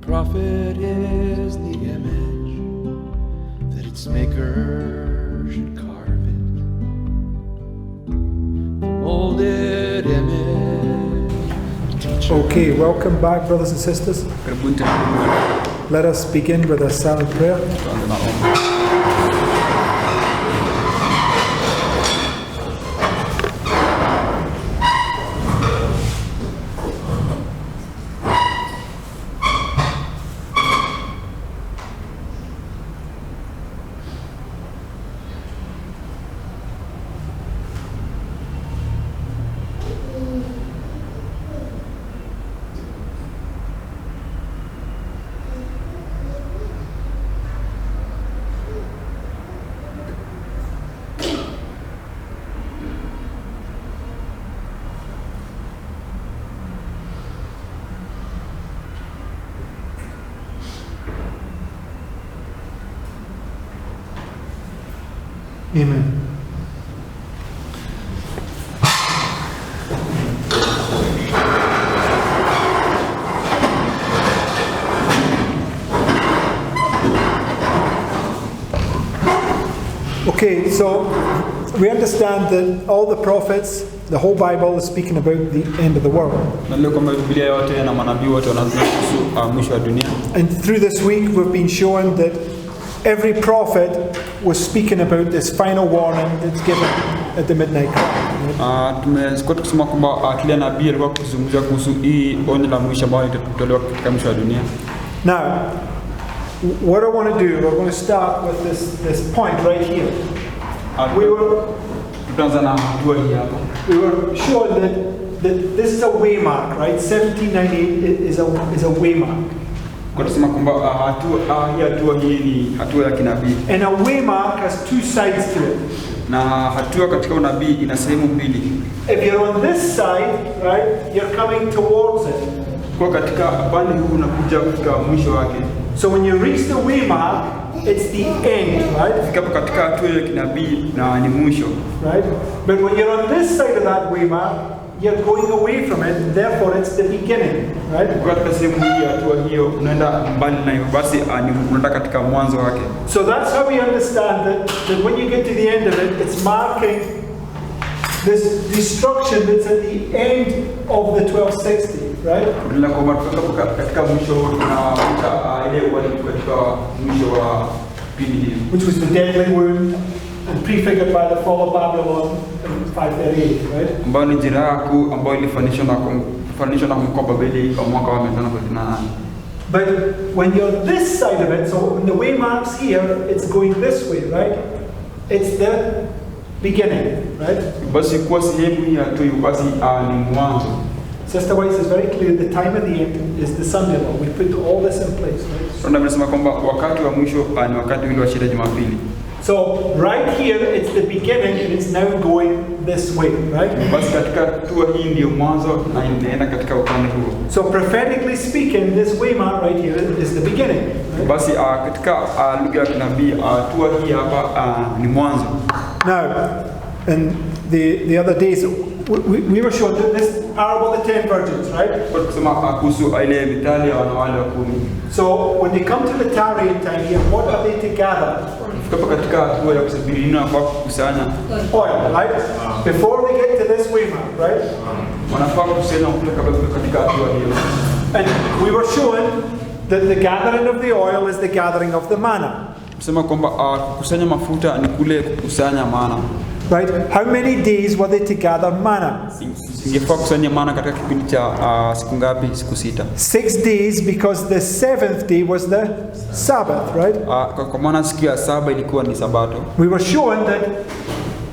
prophet is the image that its maker should carve it. The molded image. Okay, welcome back, brothers and sisters. Let us begin with a silent prayer. Amen. Okay, so we understand that all the prophets, the whole Bible is speaking about the end of the world. And through this week we've been shown that every prophet was speaking about this final warning that's given at the midnight cry. Now, what I want to do, we're going to start with this point right here. We were sure that this is a waymark, right? 1798 is a waymark. And a waymark has two sides to it. If you're on this side, right, you're coming towards it. So when you reach the waymark, it's the end, right? Right? But when you're on this side of that waymark, you're going away from it, and therefore it's the beginning, right? So that's how we understand that when you get to the end of it, it's marking this destruction that's at the end of the 1260, right? Which was the deadly wound and prefigured by the fall of Babylon in 538, right? But when you're this side of it, so when the waymark's here, it's going this way, right? It's the beginning, right? Sister Weiss is very clear, the time of the end is the Sunday law. We put all this in place, right? So right here, it's the beginning, and it's now going this way, right? So prophetically speaking, this waymark right here is the beginning. Right? Now, in the other days, we were shown that this parable of the 10 virgins, right? So when they come to the tarrying time here, what are they to gather? Oil, right? Before they get to this waymark, right? And we were shown that the gathering of the oil is the gathering of the manna. Right? How many days were they to gather manna? 6 days, because the 7th day was the Sabbath, right? We were shown that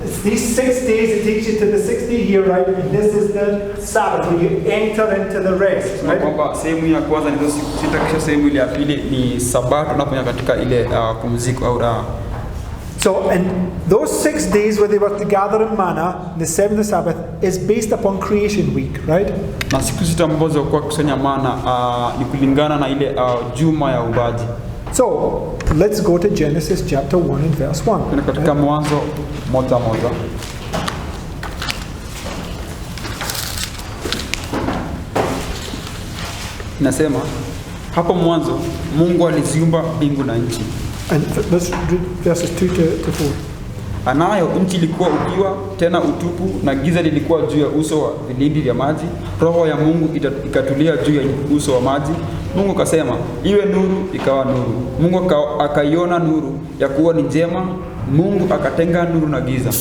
it's these 6 days, it takes you to the 6th day here, right? And this is the Sabbath, when you enter into the rest, right? So, and those 6 days where they were to gather in manna, the 7th Sabbath, is based upon creation week, right? So, let's go to Genesis chapter 1 and verse 1. Nasema Hapo mwanzo Mungu aliziumba mbingu na nchi. And let's read verses 2 to 4. Anayo nchi ilikuwa ukiwa tena utupu, na giza lilikuwa juu ya uso wa vilindi vya maji. Roho ya Mungu ikatulia juu ya uso wa maji. Mungu akasema, iwe nuru, ikawa nuru. Mungu akaiona nuru ya kuwa ni njema. Mungu akatenga nuru na giza.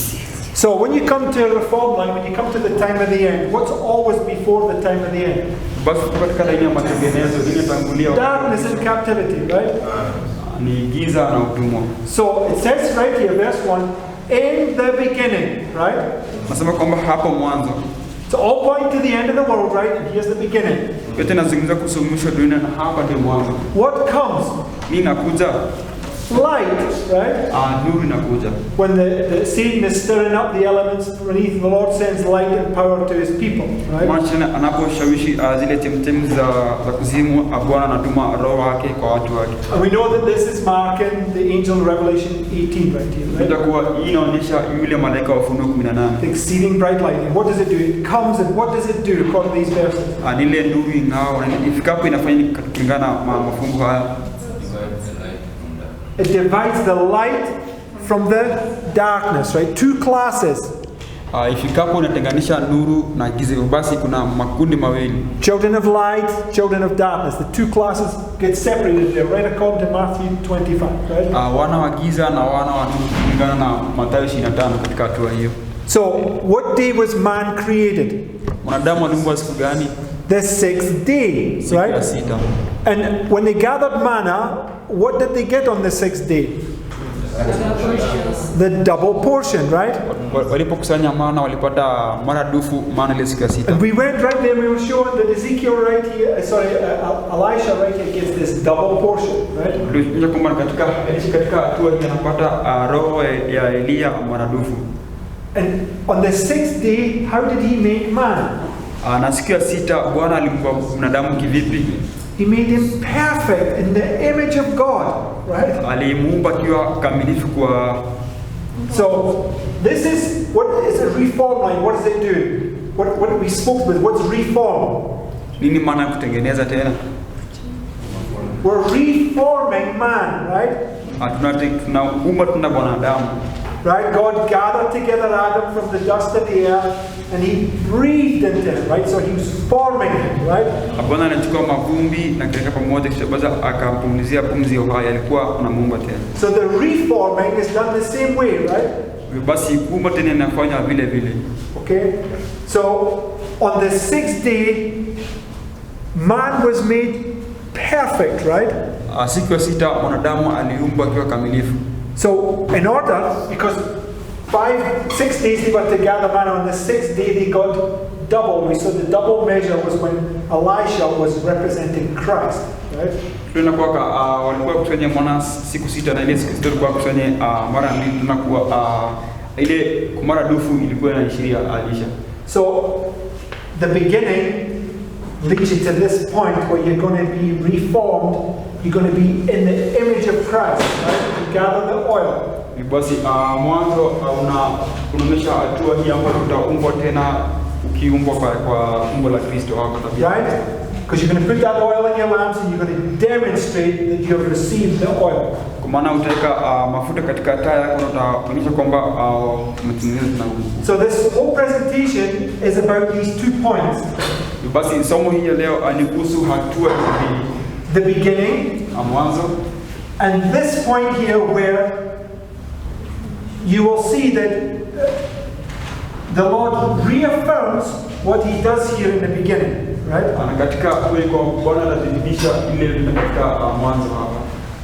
So when you come to a reform line, when you come to the time of the end, what's always before the time of the end? Basi katika laini ya matengenezo inatangulia Darkness and captivity, right? Ni giza na utumwa. So it says right here, verse 1, in the beginning, right? Nasema kwamba hapo mwanzo. So all point to the end of the world, right? And here's the beginning. Yote nazungumza kuhusu mwisho dunia na hapa ndio mwanzo. What comes? Nini nakuja? Light, right? Nuru inakuja. When the Satan is stirring up the elements beneath, the Lord sends light and power to his people, right? Mwana anaposhawishi zile chemchemi za kuzimu, Bwana anatuma roho wake kwa watu wake. And we know that this is marking the angel in Revelation 18 right here, right? Itakuwa hii inaonyesha yule malaika wa Ufunuo 18. The exceeding bright light. And what does it do? It comes, and what does it do according to these verses? Ile nuru ingao, ifikapo inafanya kulingana mafungu haya. It divides the light from the darkness, right? Two classes. Ifikapo inatenganisha nuru na giza, basi kuna makundi mawili. Children of light, children of darkness. The two classes get separated there, right according to Matthew 25, right? Wana wa giza na wana wa nuru kulingana na Mathayo 25 katika hatua hiyo. So, what day was man created? Mwanadamu aliumbwa siku gani? The sixth day, right? And when they gathered manna, what did they get on the sixth day? The double portion, right? Walipokusanya mana walipata maradufu mana ile siku ya sita. And we went right there, we were showing that Ezekiel right here, Elisha right here gets this double portion, right? Ndio kwamba katika hatua hii anapata roho ya Elia maradufu. And on the sixth day, how did he make man? Na siku ya sita Bwana alimuumba mwanadamu kivipi? He made him perfect in the image of God, right? Alimuumba akiwa kamilifu kwa. So this is what is a reform line. What does it do? What we spoke with? What's reform? Nini maana kutengeneza tena? We're reforming man, right? Tunaumba tuna mwanadamu. Right? God gathered together Adam from the dust of the earth and he breathed into him, right? So he was forming him, right? Bwana anachukua mavumbi na kuweka pamoja kisha baza akampumzia pumzi ya uhai, alikuwa anamuumba tena. So the reforming is done the same way, right? Basi kuumba tena inafanya vile vile. Okay? So on the sixth day man was made perfect, right? Siku ya sita mwanadamu aliumbwa akiwa kamilifu. So, in order, because 6 days they were to gather manna, on the sixth day they got double. We saw the double measure was when Elisha was representing Christ, right? Tunakuwa walikuwa kusanya mwana siku sita na ile siku sita walikuwa kusanya mara mbili, tunakuwa ile mara dufu ilikuwa inaashiria Elisha. So, the beginning leads you to this point where you're going to be reformed. You're going to be in the image of Christ, right? You gather the oil. Basi mwanzo unaonyesha hatua hii ambayo utaumbwa tena ukiumbwa kwa umbo la Kristo hapo tabia. Right? Because you're going to put that oil in your lamps and you're going to demonstrate that you have received the oil. Kwa maana utaweka mafuta katika taa yako na utaonyesha kwamba umetengeneza na nguvu. So this whole presentation is about these 2 points. Basi somo hili leo ni kuhusu hatua mbili. The beginning, and this point here where you will see that the Lord reaffirms what he does here in the beginning, right?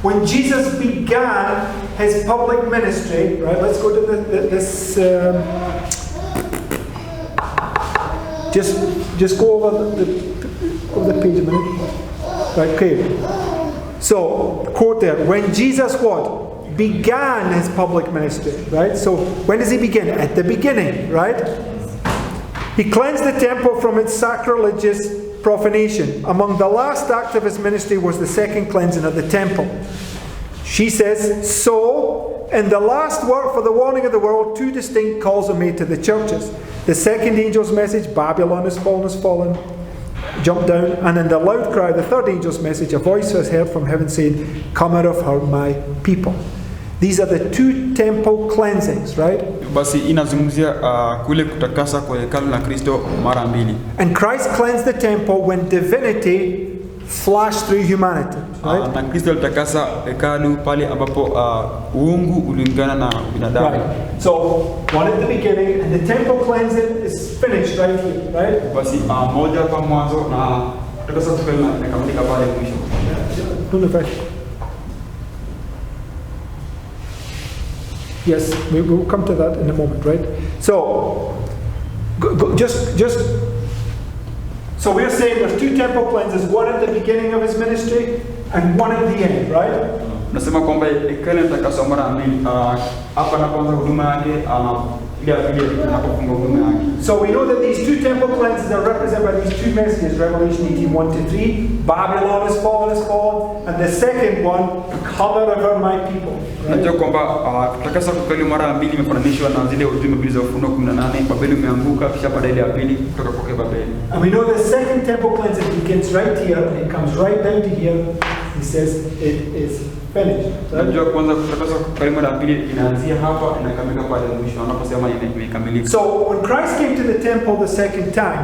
When Jesus began his public ministry, right? Let's go to this. Just go over the page a minute. Right, okay. So, quote there. When Jesus what? Began his public ministry, right? So, when does he begin? At the beginning, right? He cleansed the temple from its sacrilegious profanation. Among the last acts of his ministry was the second cleansing of the temple. She says, so, in the last word for the warning of the world, 2 distinct calls are made to the churches. The second angel's message, Babylon is fallen, jump down, and in the loud cry, the third angel's message, a voice was heard from heaven saying, "Come out of her, my people." These are the two temple cleansings, right? Basi inazungumzia kule kutakasa kwa hekalu la Kristo mara mbili. And Christ cleansed the temple when divinity flashed through humanity, right? Na Kristo alitakasa hekalu pale ambapo uungu uliungana na binadamu. Right. So, one at the beginning, and the temple cleansing is finished right here, right? Basi moja hapa mwanzo na kutakasa tukakamilika pale mwisho. Don't know if Yes, we will come to that in a moment, right? So, so we're saying there's two temple cleanses, one at the beginning of his ministry and one at the end, right? Nasema kwamba hekalu litakaswa mara mbili. Hapa anapoanza huduma yake ile pili anapofunga huduma yake. So we know that these two temple cleanses are represented by these two messages, Revelation 18:1-3, Babylon is fallen, and the second one, come out of her, my people. Najua kwamba kutakasa kwa hekalu mara mbili imefananishwa na zile ujumbe mbili za Ufunuo 18, Babeli umeanguka, kisha baada ile ya pili kutoka kwa Babeli. And we know the second temple cleansing begins right here and it comes right down to here. He says it is finished. Najua kwanza kutakasa kwa hekalu mara mbili inaanzia hapa inakamilika pale mwisho anaposema imekamilika. So when Christ came to the temple the second time,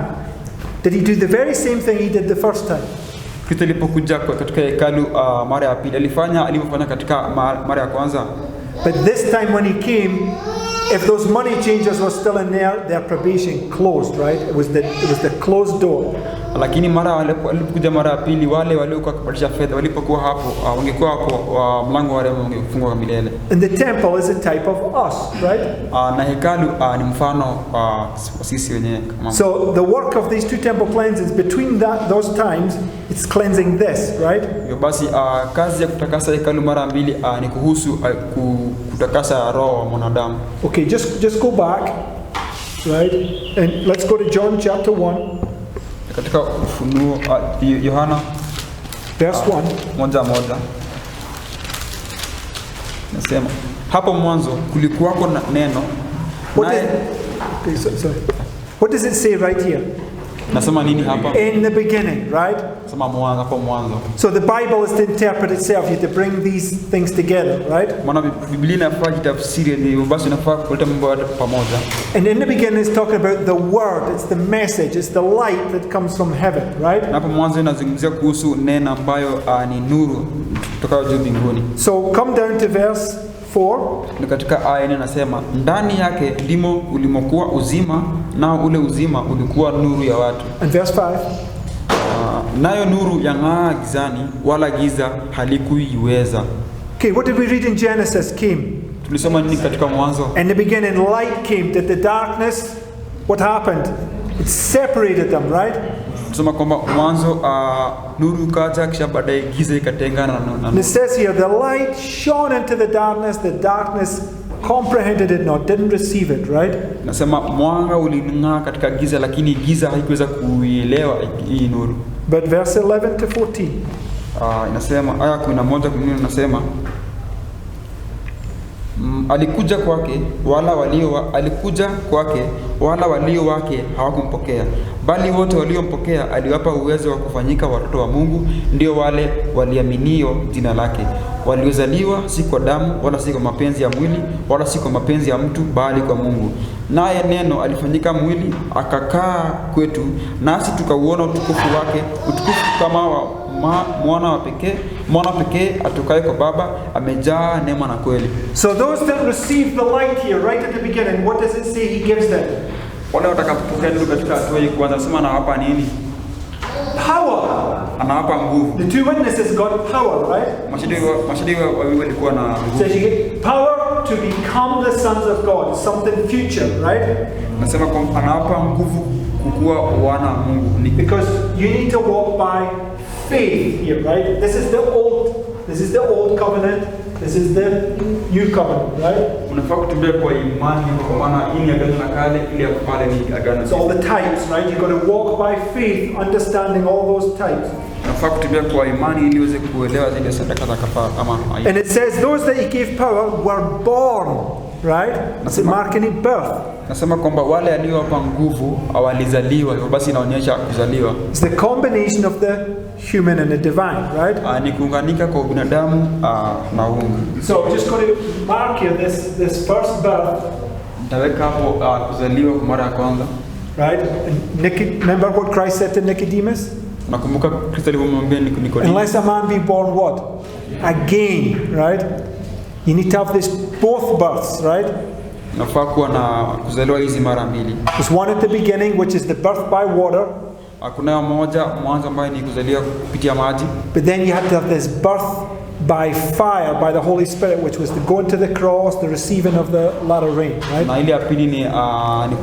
did he do the very same thing he did the first time? Kristo alipokuja katika hekalu mara ya pili alivyofanya katika mara ya kwanza. But this time when he came, if those money changers were still in there, their probation closed, right? It was the closed door. Lakini mara walipokuja mara ya pili wale waliokuwa kubadilisha fedha walipokuwa hapo wangekuwa hapo mlango wale ungefungwa milele. And the temple is a type of us, right? Na hekalu ni mfano sisi wenyewe. So the work of these two temple cleansings between those times, it's cleansing this, right? Basi kazi ya kutakasa hekalu mara mbili ni kuhusu kutakasa roho wa mwanadamu. Okay, just go back, right? And let's go to John chapter 1. Katika Ufunuo Yohana verse 1. moja. Nasema hapo mwanzo kulikuwako na neno. What does it say right here? Nasema nini hapa? In the beginning, right? Nasema hapo mwanzo. So the Bible is to interpret itself. You have to bring these things together, right? Maana Biblia inafaa tafsiri ndio basi inafaa kuleta mambo pamoja. And in the beginning it's talking about the word, it's the message, it's the light that comes from heaven, right? Hapo mwanzo inazungumzia kuhusu neno ambayo ni nuru kutoka juu mbinguni. So come down to verse 4. Na katika aya inasema ndani yake ndimo ulimokuwa uzima na ule uzima ulikuwa nuru ya watu. And verse 5. Nayo nuru yang'aa gizani wala giza halikuiweza. Okay, what did we read in Genesis came? Tulisoma nini katika mwanzo? In the beginning light came, that the darkness, what happened? It separated them, right? Tulisoma kwamba mwanzo nuru kaja kisha baadaye giza ikatengana na. And it says here the light shone into the darkness comprehended it not, didn't receive it, right? Nasema mwanga uling'aa katika giza lakini giza haikuweza kuielewa hii nuru. But verse 11 to 14. Inasema aya 11 inasema alikuja kwake wala walio wake hawakumpokea, bali wote waliompokea aliwapa uwezo wa kufanyika watoto wa Mungu, ndio wale waliaminio jina lake, waliozaliwa si kwa damu wala si kwa mapenzi ya mwili wala si kwa mapenzi ya mtu bali kwa Mungu. Naye neno alifanyika mwili akakaa kwetu, nasi tukauona utukufu wake, utukufu kama wa mwana pekee atokaye kwa Baba, amejaa neema na kweli. So those that receive the light here right at the beginning, what does it say he gives them? Wale watakapopokea nuru katika hatua hii kwanza, sema anawapa nini? Power. Anawapa nguvu. The two witnesses got power, right? Mashahidi wawili walikuwa na nguvu. So you get power to become the sons of God, something future, right? Nasema kwamba anawapa nguvu kukuwa wana wa Mungu. Because you need to walk by faith here, right? This is the old covenant. This is the new covenant, right? Unafaa kutembea kwa imani kwa maana hii ni agano la kale, ile ya pale ni agano. It's all the types, right? You got to walk by faith, understanding all those types. Unafaa kutembea kwa imani ili uweze kuelewa zile sadaka za kafara ama. And it says those that he gave power were born right? It's marking a birth. Nasema kwamba wale aliowapa nguvu awalizaliwa, hivyo basi inaonyesha kuzaliwa. It's the combination of the human and the divine, right? Ni kuunganika kwa binadamu na uungu. So I'm just going to mark here this first birth. Nitaweka hapo kuzaliwa kwa mara ya kwanza. Right? Remember what Christ said to Nicodemus? Nakumbuka Kristo alivyomwambia Nicodemus. Unless a man be born what? Again, right? You need to have this both births, right? Nafaa kuwa na kuzaliwa hizi mara mbili. There's one at the beginning, which is the birth by water. Kuna moja mwanzo ambayo ni kuzaliwa kupitia maji. But then you have to have this birth by fire, by the Holy Spirit, which was the going to the cross, the receiving of the latter rain, right? Na ile ya pili ni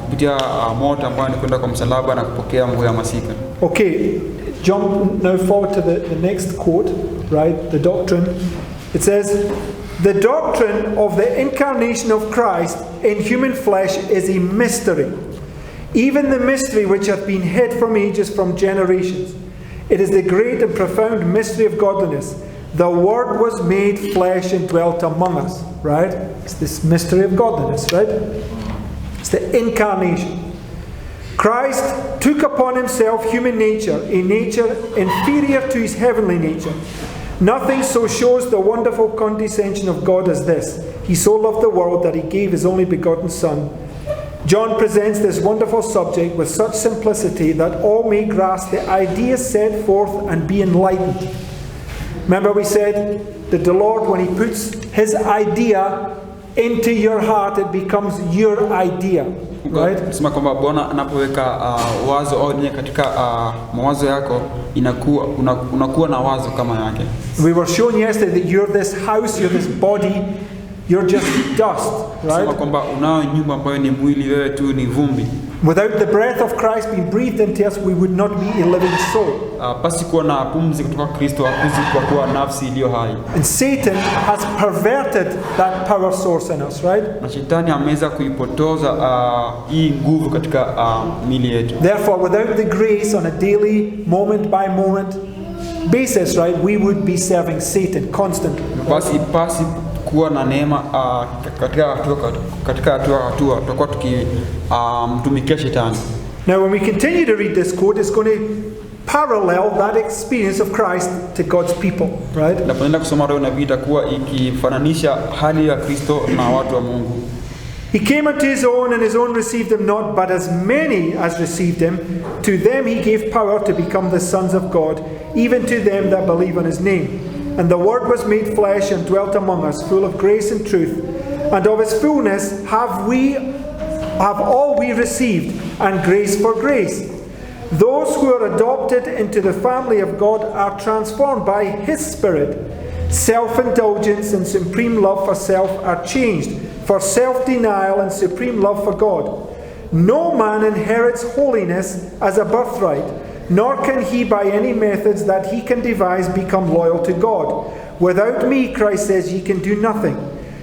kupitia moto ambayo ni kwenda kwa msalaba na kupokea mvua ya masika. Okay, jump now forward to the next quote, right? The doctrine. It says, the doctrine of the incarnation of Christ in human flesh is a mystery, even the mystery which hath been hid from ages, from generations. It is the great and profound mystery of godliness. The Word was made flesh and dwelt among us, right? It's this mystery of godliness, right? It's the incarnation. Christ took upon himself human nature, a nature inferior to his heavenly nature. Nothing so shows the wonderful condescension of God as this. He so loved the world that he gave his only begotten Son. John presents this wonderful subject with such simplicity that all may grasp the ideas set forth and be enlightened. Remember we said that the Lord, when he puts his idea into your heart, it becomes your idea, right? Sema kwamba Bwana anapoweka wazo au nia katika mawazo yako, unakuwa na wazo kama yake. We were shown yesterday that you're this house, you're this body, you're just dust, right? Sema kwamba unao nyumba ambayo ni mwili, wewe tu ni vumbi. Without the breath of Christ being breathed into us, we would not be a living soul. Pasi kuwa na pumzi kutoka Kristo, hakuwezi kuwa nafsi iliyo hai. And Satan has perverted that power source in us, right? Na shetani ameweza kuipotoza hii nguvu katika miili yetu. Therefore, without the grace on a daily, moment by moment basis, right, we would be serving Satan constantly. Pasi kuwa na neema katika hatua tutakuwa tukimtumikia shetani. Now when we continue to read this quote, it's going to parallel that experience of Christ to God's people, right? Na tunaenda kusoma leo nabii itakuwa ikifananisha hali ya Kristo na watu wa Mungu. He came unto his own, and his own received him not, but as many as received him, to them he gave power to become the sons of God, even to them that believe on his name. And the Word was made flesh and dwelt among us, full of grace and truth. And of his fullness have all we received, and grace for grace. Those who are adopted into the family of God are transformed by his Spirit. Self-indulgence and supreme love for self are changed for self-denial and supreme love for God. No man inherits holiness as a birthright, nor can he by any methods that he can devise become loyal to God. Without me, Christ says, ye can do nothing.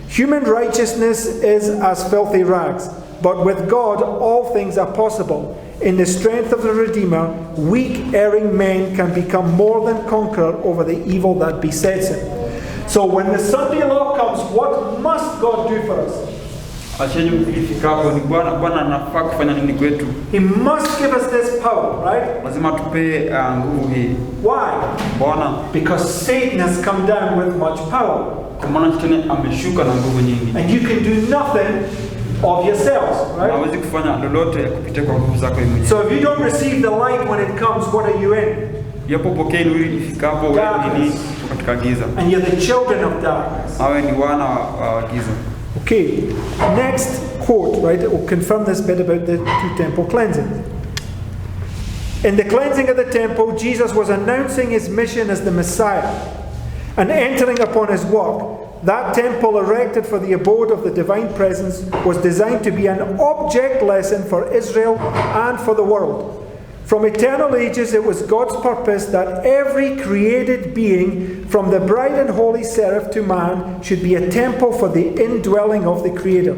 Human righteousness is as filthy rags, but with God all things are possible. In the strength of the Redeemer, weak, erring men can become more than conqueror over the evil that besets him. So when the Sunday law comes, what must God do for us? He must give us this power, right? Why? Because Satan has come down with much power. And you can do nothing of yourselves, right? So if you don't receive the light when it comes, what are you in? Darkness. And you're the children of darkness. Okay, next quote, right? It will confirm this bit about the two temple cleansings. In the cleansing of the temple, Jesus was announcing his mission as the Messiah and entering upon his work. That temple erected for the abode of the divine presence was designed to be an object lesson for Israel and for the world. From eternal ages, it was God's purpose that every created being, from the bright and holy seraph to man, should be a temple for the indwelling of the Creator.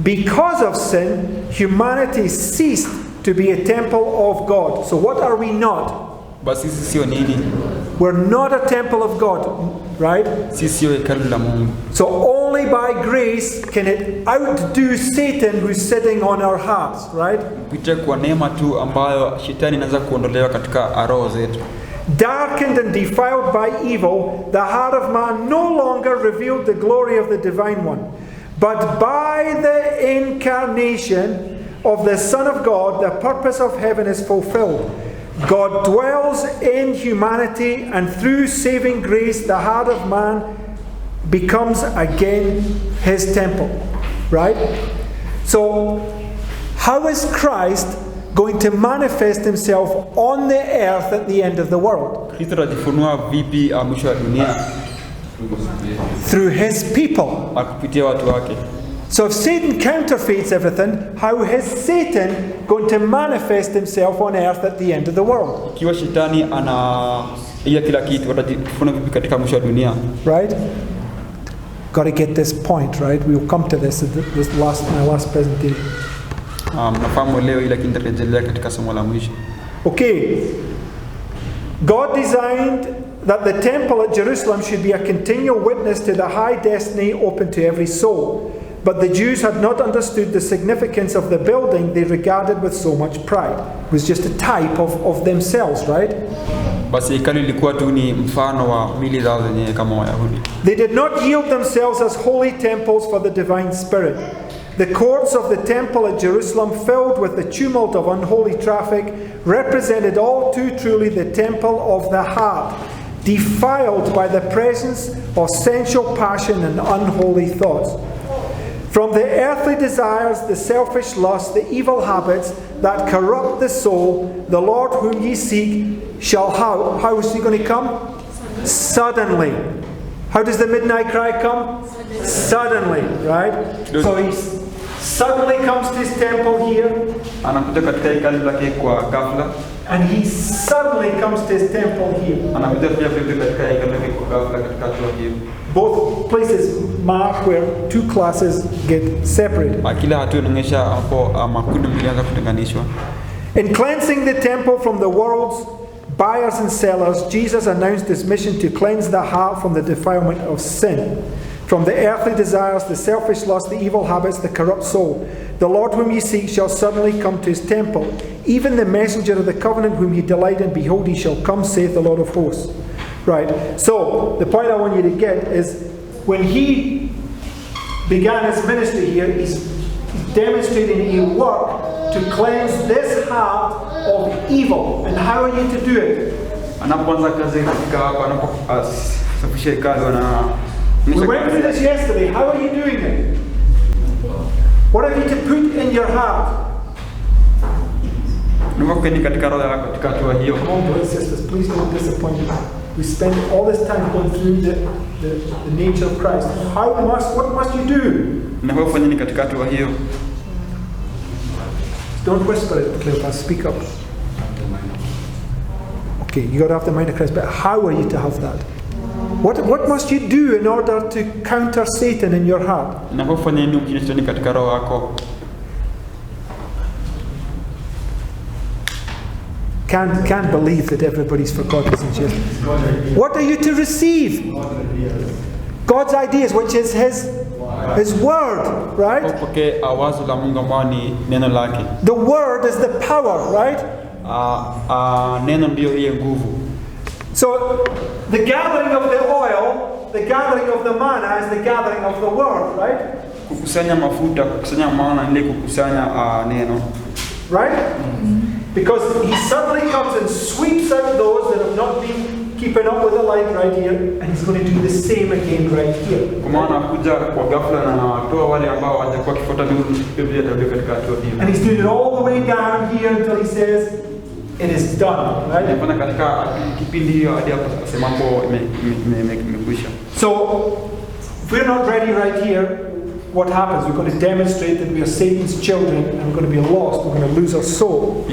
Because of sin, humanity ceased to be a temple of God. So what are we not? We're not a temple of God, right? So only only by grace can it outdo Satan who's sitting on our hearts, right? Kupitia kwa neema tu ambayo shetani anaweza kuondolewa katika roho zetu. Darkened and defiled by evil, the heart of man no longer revealed the glory of the Divine One. But by the incarnation of the Son of God, the purpose of heaven is fulfilled. God dwells in humanity, and through saving grace, the heart of man becomes again his temple. Right? So, how is Christ going to manifest himself on the earth at the end of the world? Kristo atajifunua vipi mwisho wa dunia? Through his people. Kupitia watu wake. So if Satan counterfeits everything, how is Satan going to manifest himself on earth at the end of the world? Ikiwa shetani ana kila kitu, atajifunua vipi katika mwisho wa dunia? Right? Got to get this point, right? We'll come to this at my last presentation. Nafahamu leo ila kintarejelea katika somo la mwisho. Okay. God designed that the temple at Jerusalem should be a continual witness to the high destiny open to every soul. But the Jews had not understood the significance of the building they regarded with so much pride. It was just a type of themselves, right? Basi hekalu ilikuwa tu ni mfano wa mili zao zenyewe kama Wayahudi. They did not yield themselves as holy temples for the divine spirit. The courts of the temple at Jerusalem, filled with the tumult of unholy traffic, represented all too truly the temple of the heart, defiled by the presence of sensual passion and unholy thoughts. From the earthly desires, the selfish lusts, the evil habits that corrupt the soul, the Lord whom ye seek shall how is he going to come? Suddenly. How does the midnight cry come? Suddenly, right? So he suddenly comes to his temple here. Anakuja katika hekalu lake kwa ghafla. And he suddenly comes to his temple here. Anakuja pia vile katika hekalu lake kwa ghafla katika hatua hiyo. Both places mark where two classes get separated. Kila hatua inaonyesha hapo makundi yanaanza kutenganishwa. In cleansing the temple from the world's buyers and sellers, Jesus announced his mission to cleanse the heart from the defilement of sin, from the earthly desires, the selfish lust, the evil habits, the corrupt soul. The Lord whom ye seek shall suddenly come to his temple. Even the messenger of the covenant whom ye delight in, behold, he shall come, saith the Lord of hosts. Right. So, the point I want you to get is, when he began his ministry here, he's demonstrating a work to cleanse this heart of evil. And how are you to do it? We went through this yesterday. How are you doing it? What have you to put in your heart? Come on, brothers and sisters, please don't disappoint me. We spend all this time going through the nature of Christ. What must you do? Don't whisper it, Cleopas. Speak up. Okay, you got to have the mind of Christ, but how are you to have that? What must you do in order to counter Satan in your heart? Can't believe that everybody's forgotten since yesterday. What are you to receive? God's ideas, which is His word, right? The word is the power, right? So the gathering of the oil, the gathering of the manna is the gathering of the word, right? Right? Because he suddenly comes and sweeps out those that have not been keeping up with the light right here, and he's going to do the same again right here. And he's doing it all the way down here until he says, it is done, right? So, if we're not ready right here, what happens? We're going to demonstrate that we are Satan's children and we're going to be lost, we're going to lose our soul.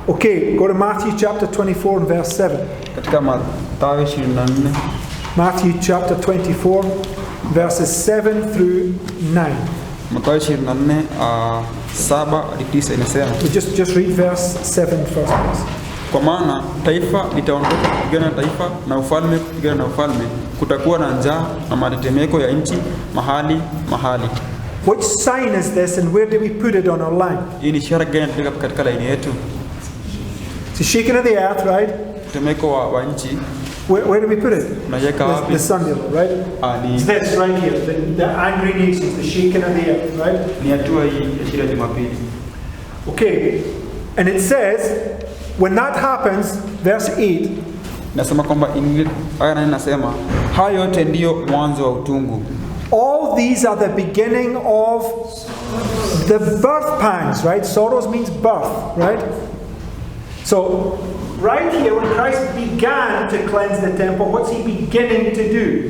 Okay, go to Matthew chapter 24 and verse 7. Matthew chapter 24, verses 7 through 9. Just read verse 7 first, please. Kwa maana taifa litaondoka kupigana na taifa na ufalme kupigana na ufalme, kutakuwa na njaa na matetemeko ya nchi mahali. Which sign is this, and where do we put it on our line? Hii ni ishara gani katika laini yetu? It's the shaking of the earth, right? Tetemeko wa nchi. Where do we put it? The sundial, right? It's this right here, the angry nations, the shaking of the earth, right? Ni hatua hii ya shida Jumapili. Okay, and it says, when that happens, verse 8. Nasema kwamba aya 8 nasema, hayo yote ndio mwanzo wa utungu. All these are the beginning of the birth pangs, right? Sorrows means birth, right? So, right here, when Christ began to cleanse the temple, what's he beginning to do?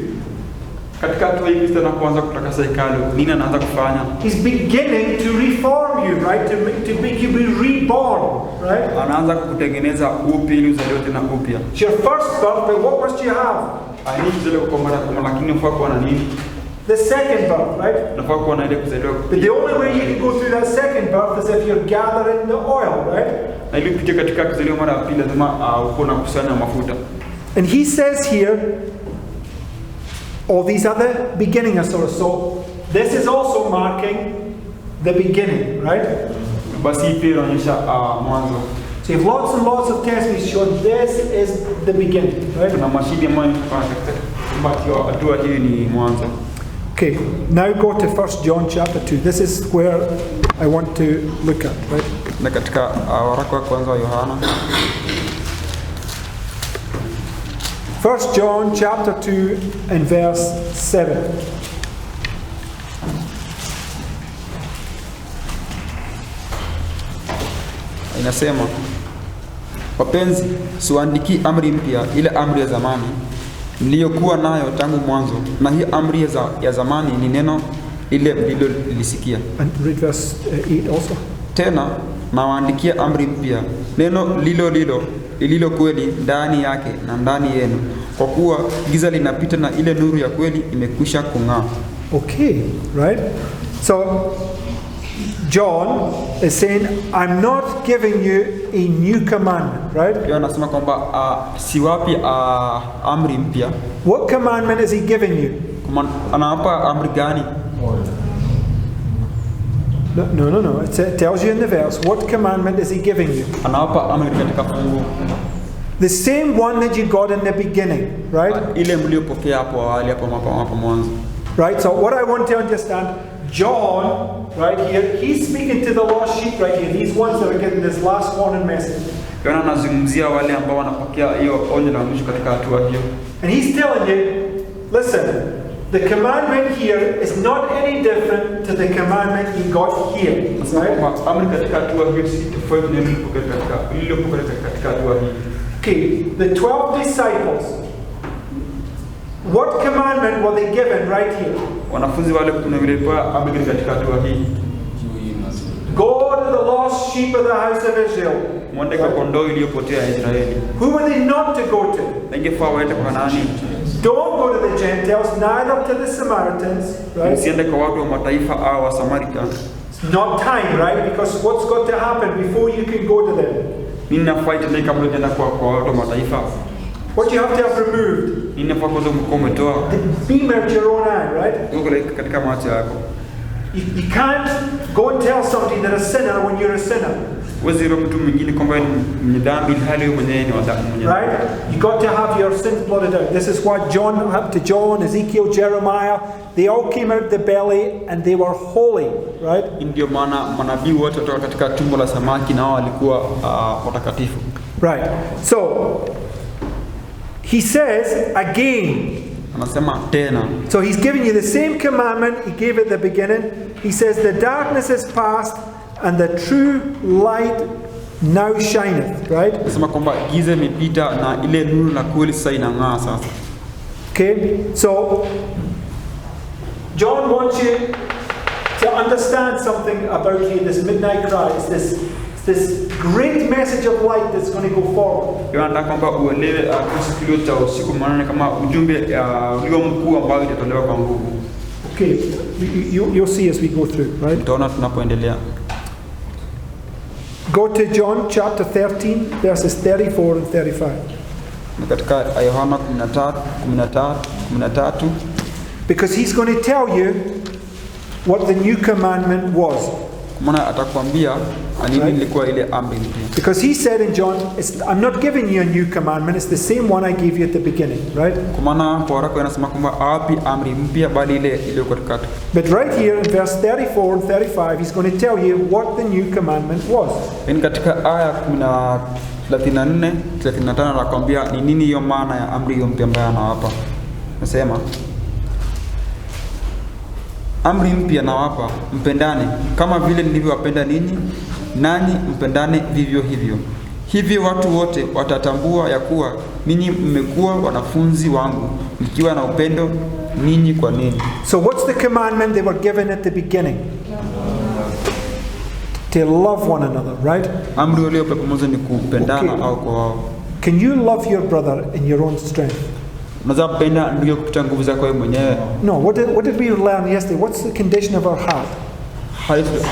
Katika hatua hii Kristo anapoanza kutakasa hekalu, nini anaanza kufanya? He's beginning to reform you, right? To make you be reborn, right? Anaanza kukutengeneza upya ili uzaliwe tena upya. It's your first birth, but what must you have? Ani kuzaliwa kwa mara lakini unafaa kuwa na nini? The second birth, right? Unafaa kuwa na ile kuzaliwa. But the only way you can go through that second birth is if you're gathering the oil, right? Na ili kupitia katika kuzaliwa mara ya pili lazima uko na kusanya mafuta. And he says here, all these are the beginning of sorrow. So this is also marking the beginning, right? Basi pia inaonyesha mwanzo. So you have lots and lots of testimonies showing this is the beginning, right? Na mashahidi ambayo katika hatua hii ni mwanzo. Okay, now go to 1 John chapter 2. This is where I want to look at, right? Na katika waraka wa kwanza wa Yohana. 1 John chapter 2 and verse 7. Inasema, wapenzi, siwaandiki amri mpya, ile amri ya zamani mliyokuwa nayo tangu mwanzo, na hii amri ya zamani ni neno ile mlilolisikia. And read verse 8 also. Tena nawaandikia amri mpya, neno lililo kweli ndani yake na ndani yenu, kwa kuwa giza linapita na ile nuru ya kweli imekwisha kung'aa. Okay, right? So John is saying, I'm not giving you a new commandment, right? Yeye anasema kwamba siwapi amri mpya. What commandment is he giving you? Anawapa amri gani? No. It tells you in the verse. What commandment is he giving you? Anawapa amri katika fungu. The same one that you got in the beginning, right? Ile mliopokea hapo awali hapo mwanzo. Right? So what I want to understand, John, right here, he's speaking to the lost sheep right here. These ones that are getting this last warning message. Yohana anazungumzia wale ambao wanapokea hiyo onyo la mwisho katika hatua hiyo. And he's telling you, listen, the commandment here is not any different to the commandment you got here. Right? Amri katika hatua hiyo si tofauti na iliyopokea katika hatua hii. Okay, the 12 disciples, what commandment were they given right here? Wanafunzi wale walipewa amri katika hatua hii. Go to the lost sheep of the house of Israel. Mwende kwa kondoo iliyopotea ya Israeli. Who were they not to go to? Ingefaa waende kwa nani? Don't go to the Gentiles, neither to the Samaritans, right? Msiende kwa watu wa mataifa au wa Samaria. It's not time, right? Because what's got to happen before you can go to them? Nini nafaa itendeke kabla unaenda kwa watu wa mataifa? What you have to have removed? Nini nafaa kwanza umetoa? The beam out your own eye, right? Uko katika macho yako. You can't go and tell somebody they're a sinner when you're a sinner. Wezi roho mtu mwingine kwamba ni dhambi hali wewe mwenyewe ni dhambi. Right? You got to have your sins blotted out. This is what John happened to John, Ezekiel, Jeremiah. They all came out the belly and they were holy, right? Ndio maana manabii wote kutoka katika tumbo la samaki nao walikuwa watakatifu. Right. So he says again. Anasema tena. So he's giving you the same commandment he gave at the beginning. He says the darkness is past and the true light now shineth, right? Anasema kwamba giza imepita na ile nuru la kweli sasa inang'aa sasa. Okay? So John wants you to understand something about here, this midnight cry. It's this great message of light that's going to go forward. Nataka kwamba uelewe kuhusu kilio cha usiku manane kama ujumbe ulio mkuu ambao itatolewa kwa nguvu. Okay, you'll see as we go through, right? Tutaona tunapoendelea. Go to John chapter 13, verses 34 and 35. Na katika Yohana 13, Because he's going to tell you what the new commandment was. maana atakwambia nini ilikuwa ile amri mpya. Because he said in John, I'm not giving you a new commandment, it's the same one I gave you at the beginning, right? Kwa maana kwa haraka anasema kwamba hapi amri mpya bali ile iliyokuwa katikati. But right here in verse 34 and 35, he's going to tell you what the new commandment was. Yaani katika aya 34, 35 anakuambia ni nini hiyo maana ya amri hiyo mpya ambayo anawapa. Nasema amri mpya nawapa, mpendane kama vile nilivyowapenda ninyi, nanyi mpendane vivyo hivyo. Hivyo watu wote watatambua ya kuwa ninyi mmekuwa wanafunzi wangu, mkiwa na upendo ninyi kwa ninyi. So what's the commandment they were given at the beginning? To love one another, right? Amri ile pamoja ni kupendana au kwa wao. Can you love your brother in your own strength? Unaweza kupenda ndugu kupitia nguvu zako wewe mwenyewe? No, what did we learn yesterday? What's the condition of our heart?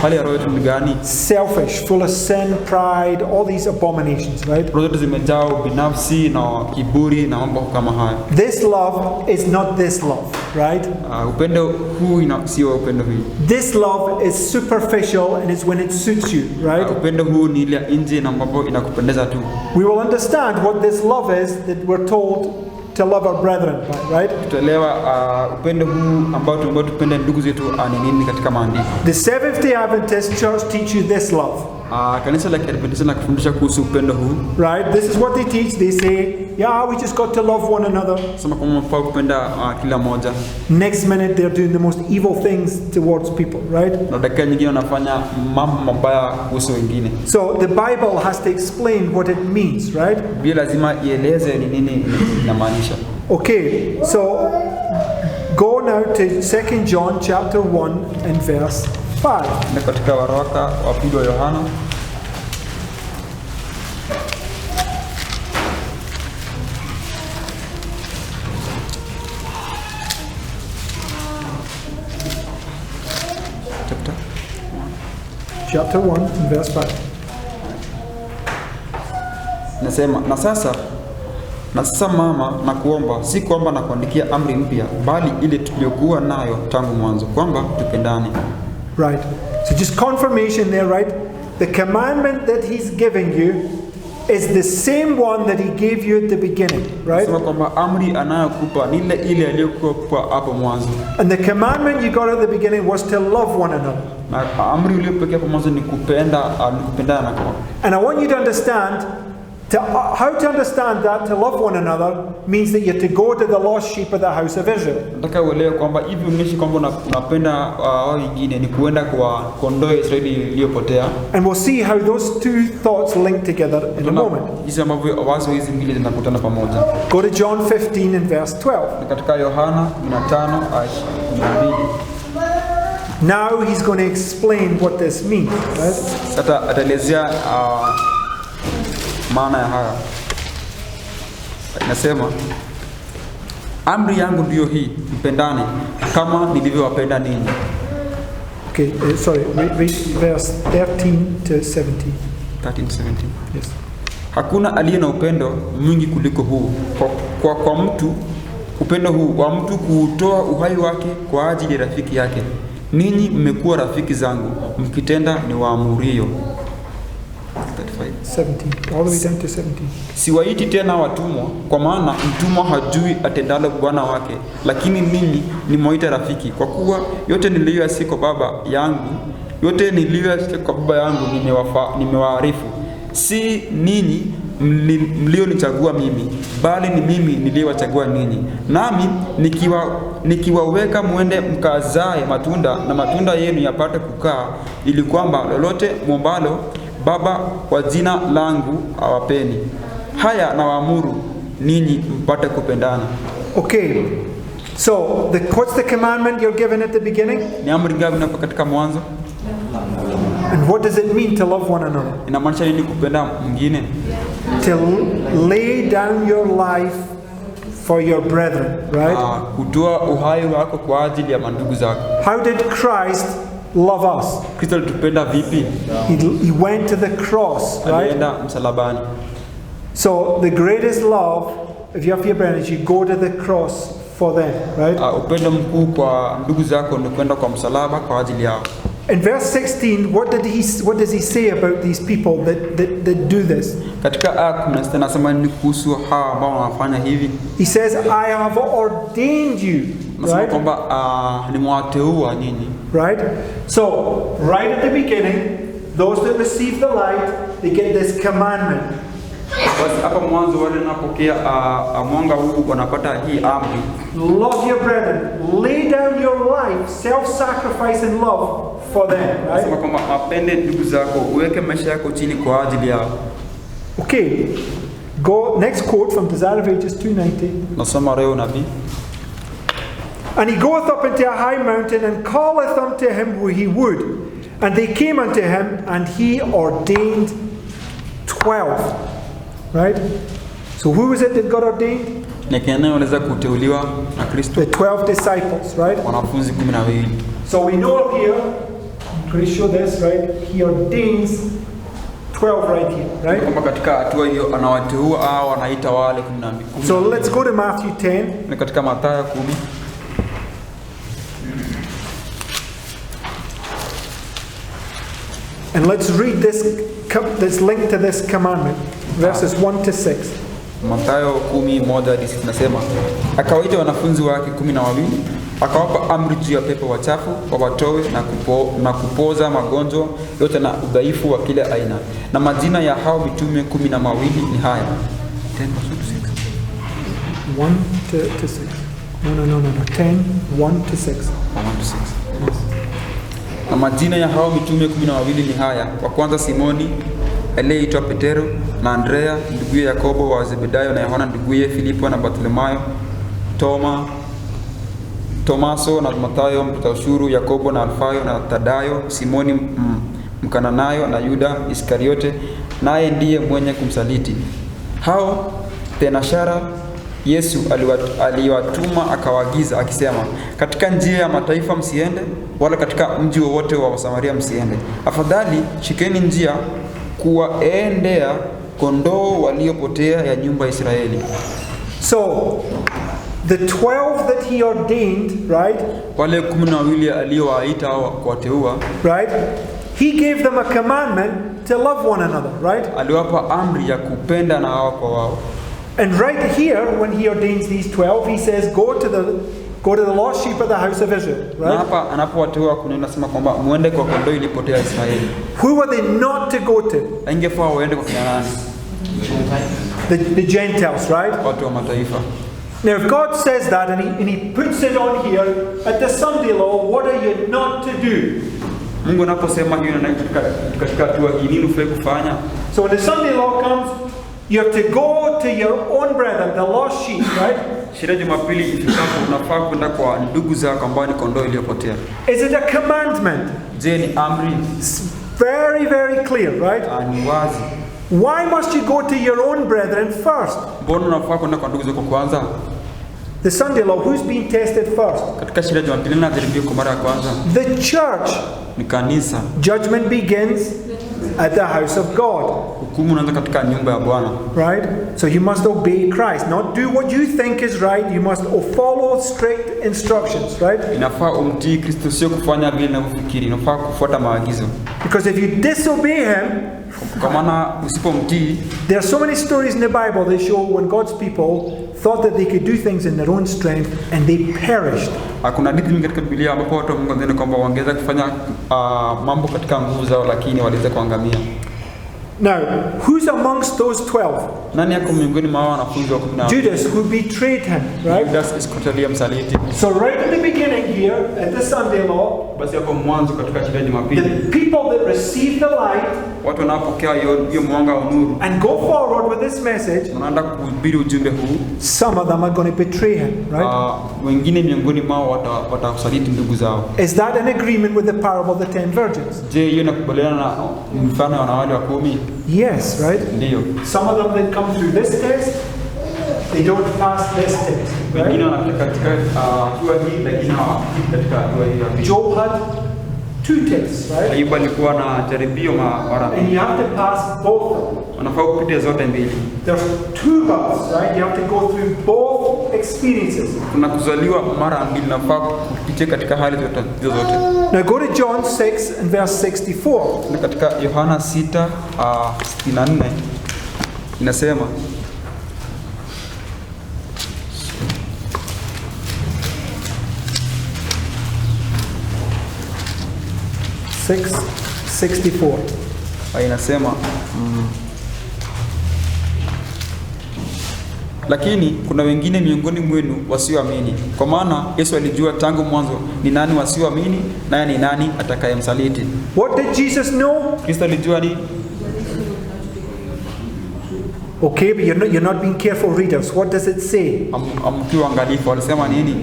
Hali ya roho yetu ni gani? Selfish, full of sin, pride, all these abominations, right? Roho yetu zimejaa binafsi na kiburi na mambo kama haya. This love is not this love, right? Upendo huu sio upendo huu. This love is superficial and it's when it suits you, right? Upendo huu ni ile nje na mambo inakupendeza tu. We will understand what this love is that we're told to love our brethren by, right? Tutaelewa upendo huu ambao tupende ndugu zetu ni nini katika maandiko. The Seventh-day Adventist Church teach you this love. Kanisa la Kiadventista linafundisha kuhusu upendo huu. Right? This is what they teach. They say, yeah, we just got to love one another. Sema kama mfao kupenda kila moja. Next minute they're doing the most evil things towards people, right? Na dakika nyingine wanafanya mambo mabaya kuhusu wengine. So the Bible has to explain what it means, right? Biblia lazima ieleze ni nini inamaanisha. Okay, so go now to 2 John chapter 1 and verse 5. Na katika waraka wa pili wa Yohana chapter 1 and verse 5. Nasema na sasa mama na kuomba si kwamba na kuandikia amri mpya bali ile tuliyokuwa nayo tangu mwanzo kwamba tupendane. Right. So just confirmation there, right? The commandment that he's giving you is the same one that he gave you at the beginning, right? Sema kwamba amri anayokupa ni ile aliyokupa hapo mwanzo. And the commandment you got at the beginning was to love one another. Na amri uliyopokea hapo mwanzo ni kupendana kwa. And I want you to understand how to understand that to love one another means that you're to go to the lost sheep of the house of Israel. Nataka uelewe kwamba hivi unaishi kwamba unapenda wao wengine ni kuenda kwa kondoo Israeli iliyopotea. And we'll see how those two thoughts link together in a moment. Hizi ambavyo wazo hizi mbili zinakutana pamoja. Go to John 15 and verse 12. Katika Yohana 15:12. Now he's going to explain what this means, right? Sasa ataelezea maana ya haya. Inasema amri yangu ndiyo hii, mpendane kama nilivyowapenda ninyi. Okay, read verse 13 to 17. 13-17. Yes. Hakuna aliye na upendo mwingi kuliko huu kwa mtu, upendo huu wa mtu kuutoa uhai wake kwa ajili ya rafiki yake. Ninyi mmekuwa rafiki zangu mkitenda ni waamurio. 17, all the way down to 17. Siwaiti tena watumwa, kwa maana mtumwa hajui atendalo bwana wake, lakini ninyi nimewaita rafiki, kwa kuwa yote niliyoyasikia kwa baba yangu nimewaarifu. Si ninyi mlionichagua mimi, bali ni mimi niliyowachagua ninyi. Nami nikiwaweka mwende mkazae matunda, na matunda yenu yapate kukaa, ili kwamba lolote mwombalo Baba kwa jina langu awapeni. Haya na waamuru ninyi mpate kupendana. Okay. So, what's the commandment you're given at the beginning? Ni amri gani inapo katika mwanzo? And what does it mean to love one another? Inamaanisha nini kupenda mwingine? To lay down your life for your brethren, right? Kutoa uhai wako kwa ajili ya mandugu zako. How did Christ love us? Kristo alitupenda vipi? He went to the cross, right? Alienda msalabani. So the greatest love, if you have your brothers, you go to the cross for them, right? Upendo mkuu kwa ndugu zako ni kwenda kwa msalaba kwa ajili yao. In verse 16, what does he say about these people that do this? Katika aya 16 anasema ni kuhusu hawa ambao wanafanya hivi. He says, I have ordained you. Anasema kwamba nimewateua nyinyi. Right? So, right at the beginning, those that receive the light, they get this commandment. Basi hapa mwanzo wale wanapokea mwanga huu wanapata hii amri. Love your brethren. Lay down your life, self-sacrifice and love for them. Right? Anasema kwamba wapende ndugu zako, uweke maisha yako chini kwa ajili yao. Okay. Go next quote from Desire of Ages 2:90. Nasoma leo nabii. And he goeth up into a high mountain and calleth unto him who he would. And they came unto him, and he ordained 12. Right? So who was it that got ordained? Waliweza kuteuliwa na Kristo. The 12 disciples, right? Wanafunzi 12. So we know here, I'm pretty sure this, right? He ordains 12 right here, right? Kwamba katika hatua hiyo anawateua au anaita wale 12. So let's go to Matthew 10. Ni katika Mathayo 10. And let's read this link to this commandment, verses 1 to 6. Mathayo 10:1-6 nasema, akawaita wanafunzi wake 12, akawapa amri juu ya pepo wachafu wawatoe na kupoza magonjwa yote na udhaifu wa kila aina. Na majina ya hao mitume 12 ni haya. 1 to 6. No. 10, 1 to 6. 1 to 6. Na majina ya hao mitume 12 ni haya. Wa kwanza Simoni aliyeitwa Petero, na Andrea nduguye Yakobo wa Zebedayo, na Yohana nduguye Filipo, na Bartholomayo, Tomaso na Mathayo mtoza ushuru, Yakobo na Alfayo na Tadayo, Simoni Mkananayo, na Yuda Iskariote naye ndiye mwenye kumsaliti. Hao tenashara Yesu aliwatuma akawaagiza akisema, katika njia ya mataifa msiende, wala katika mji wowote wa Samaria msiende. Afadhali shikeni njia kuwaendea kondoo waliopotea ya nyumba ya Israeli. So the 12 that he ordained, right? Wale 12 aliowaita au kuwateua, right? He gave them a commandment to love one another, right? Aliwapa amri ya kupenda na wao kwa wao. And right here, when he ordains these 12, he says, go to the lost sheep of the house of Israel, right? Hapa anapowateua kuna inasema kwamba muende kwa kondoo ilipotea Israeli. Who were they not to go to? Ingefaa waende kwa kina nani? The Gentiles, right? Watu wa mataifa. Now, if God says that and he puts it on here at the Sunday law, what are you not to do? Mungu anaposema hiyo na katika hatua hii nini ufai kufanya? So when the Sunday law comes, you have to go to your own brethren, the lost sheep, right? Sheria Jumapili ifikapo unafaa kwenda kwa ndugu zako ambao ni kondoo iliyopotea. Is it a commandment? Je, ni amri? It's very, very clear, right? Ni wazi. Why must you go to your own brethren first? Mbona unafaa kwenda kwa ndugu zako kwanza? The Sunday law, who's being tested first? Katika sheria Jumapili na jaribio kwa mara ya kwanza. The church. Ni kanisa. Judgment begins at the house of God. Hukumu unaanza katika nyumba ya Bwana. Right? So you must obey Christ, not do what you think is right. You must follow strict instructions, right? Inafaa umtii Kristo, sio kufanya vile unavyofikiri. Inafaa kufuata maagizo. Because if you disobey him, kwa maana usipomtii, there are so many stories in the Bible that show when God's people thought that they could do things in their own strength and they perished. Hakuna hadithi nyingi katika Biblia ambapo watu wa Mungu wanadhani kwamba wangeweza kufanya mambo katika nguvu zao lakini waliweza kuangamia. Now, who's amongst those 12? Nani yako miongoni mwa wanafunzi wa 12? Judas, who betrayed him, right? Judas Iskariote msaliti. So right at the beginning here at the Sunday law, basi hapo mwanzo katika sheria Jumapili, the people that receive the light, watu wanapokea hiyo mwanga wa nuru, and go forward with this message, wanaenda kuhubiri ujumbe huu, some of them are going to betray him, right? Wengine miongoni mwao watakusaliti ndugu zao. Is that an agreement with the parable of the 10 virgins? Je, hiyo inakubaliana na mfano wa wanawali wa 10? Yes, right? Ndio. Some of them that come through this test, they don't pass this test. Wengine wanafika katika hatua hii lakini hawafiki katika hatua hii. Job had two tests, right? Ayubu alikuwa na jaribio mara And mbili. you have to pass both of them. Unafaa kupita zote mbili. There's two births, right? You have to go through both experiences. Kuna kuzaliwa mara mbili, nafaa kupitia katika hali zote. Now go to John 6 and verse 64. Na katika Yohana 6:64 inasema 6:64. Inasema lakini kuna wengine miongoni mwenu wasioamini, kwa maana Yesu alijua tangu mwanzo ni nani wasioamini, naye ni nani atakayemsaliti. What did Jesus know? Kristo alijua nini? Okay, but you're not being careful readers. What does it say? Amkiwa angalifu, alisema nini?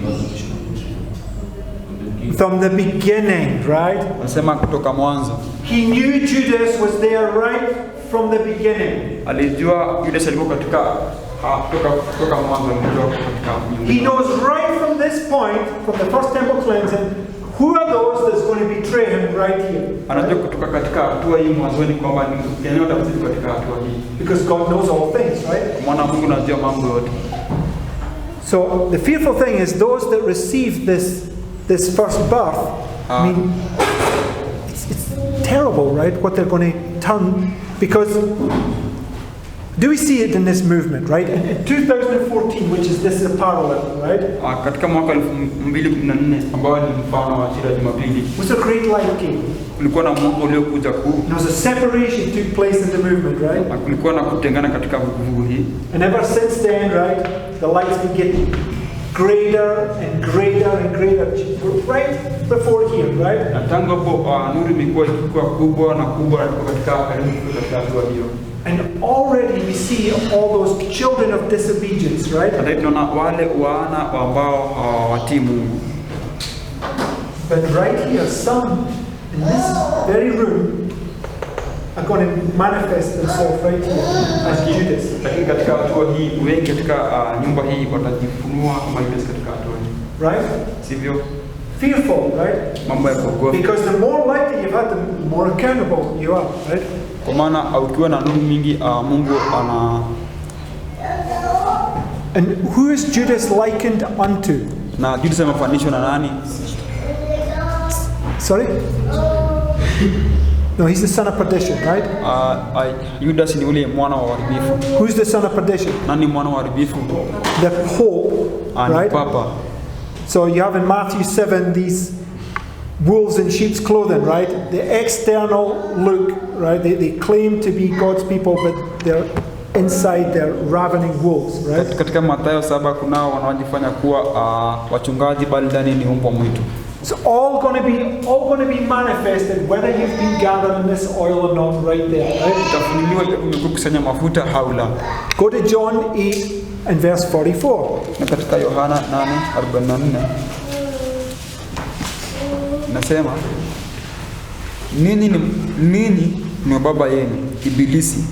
From the beginning, right? Alisema kutoka mwanzo. He knew Judas was there right from the beginning. Alijua Judas alikuwa katika kutoka mwanzo, alijua katika. He knows right from this point, from the first temple cleansing, who are those that's going to betray him right here. Anajua kutoka katika hatua hii mwanzoni kwamba ni nani atakayezidi katika hatua hii. Because God knows all things, right? Mwana Mungu anajua mambo yote. So the fearful thing is those that receive this first birth, I mean, it's terrible, right? What they're going to turn, because do we see it in this movement, right? In 2014, which is this is a parallel, right? Katika mwaka 2014 ambao ni mfano wa shida ya Jumapili, Was a great light came. kulikuwa na mwaka uliokuja kuu. There was a separation took place in the movement, right? Kulikuwa na kutengana katika vuguvugu hii. And ever since then, right, the light's been getting greater and greater and greater, right before here, right? Na tangu hapo nuru imekuwa ikikuwa kubwa na kubwa katika karibu katika hatua hiyo. And already we see all those children of disobedience, right? Hata tunaona wale wana ambao hawatii Mungu. But right here, some in this very room are going to manifest themselves right here as Judas. Lakini katika hatua hii wengi katika nyumba hii watajifunua kama Judas katika hatua hii. Right? Sivyo? Fearful, right? Mambo ya kuogopa. Because the more light you've had, the more accountable you are, right? Kwa maana ukiwa na nuru mingi Mungu ana. And who is Judas likened unto? Na Judas amefananishwa na nani? Sorry? No, he's the son of perdition, right? Judas ni ule mwana wa uharibifu. Who's the son of perdition? Nani mwana wa uharibifu? The Pope, right? Papa. So you have in Matthew 7 these wolves in sheep's clothing, right? The external look, right? They claim to be God's people, but they're inside they're ravening wolves, right? Katika Mathayo 7 kunao wanaojifanya kuwa wachungaji bali ndani ni mbwa mwitu. It's all going to be manifested whether you've been gathered in this oil or not, right there, right? Utafunuliwa ile umekusanya mafuta haula. Go to John 8 and verse 44. Na katika Yohana 8:44 nasema ninyi ni baba yenu Ibilisi,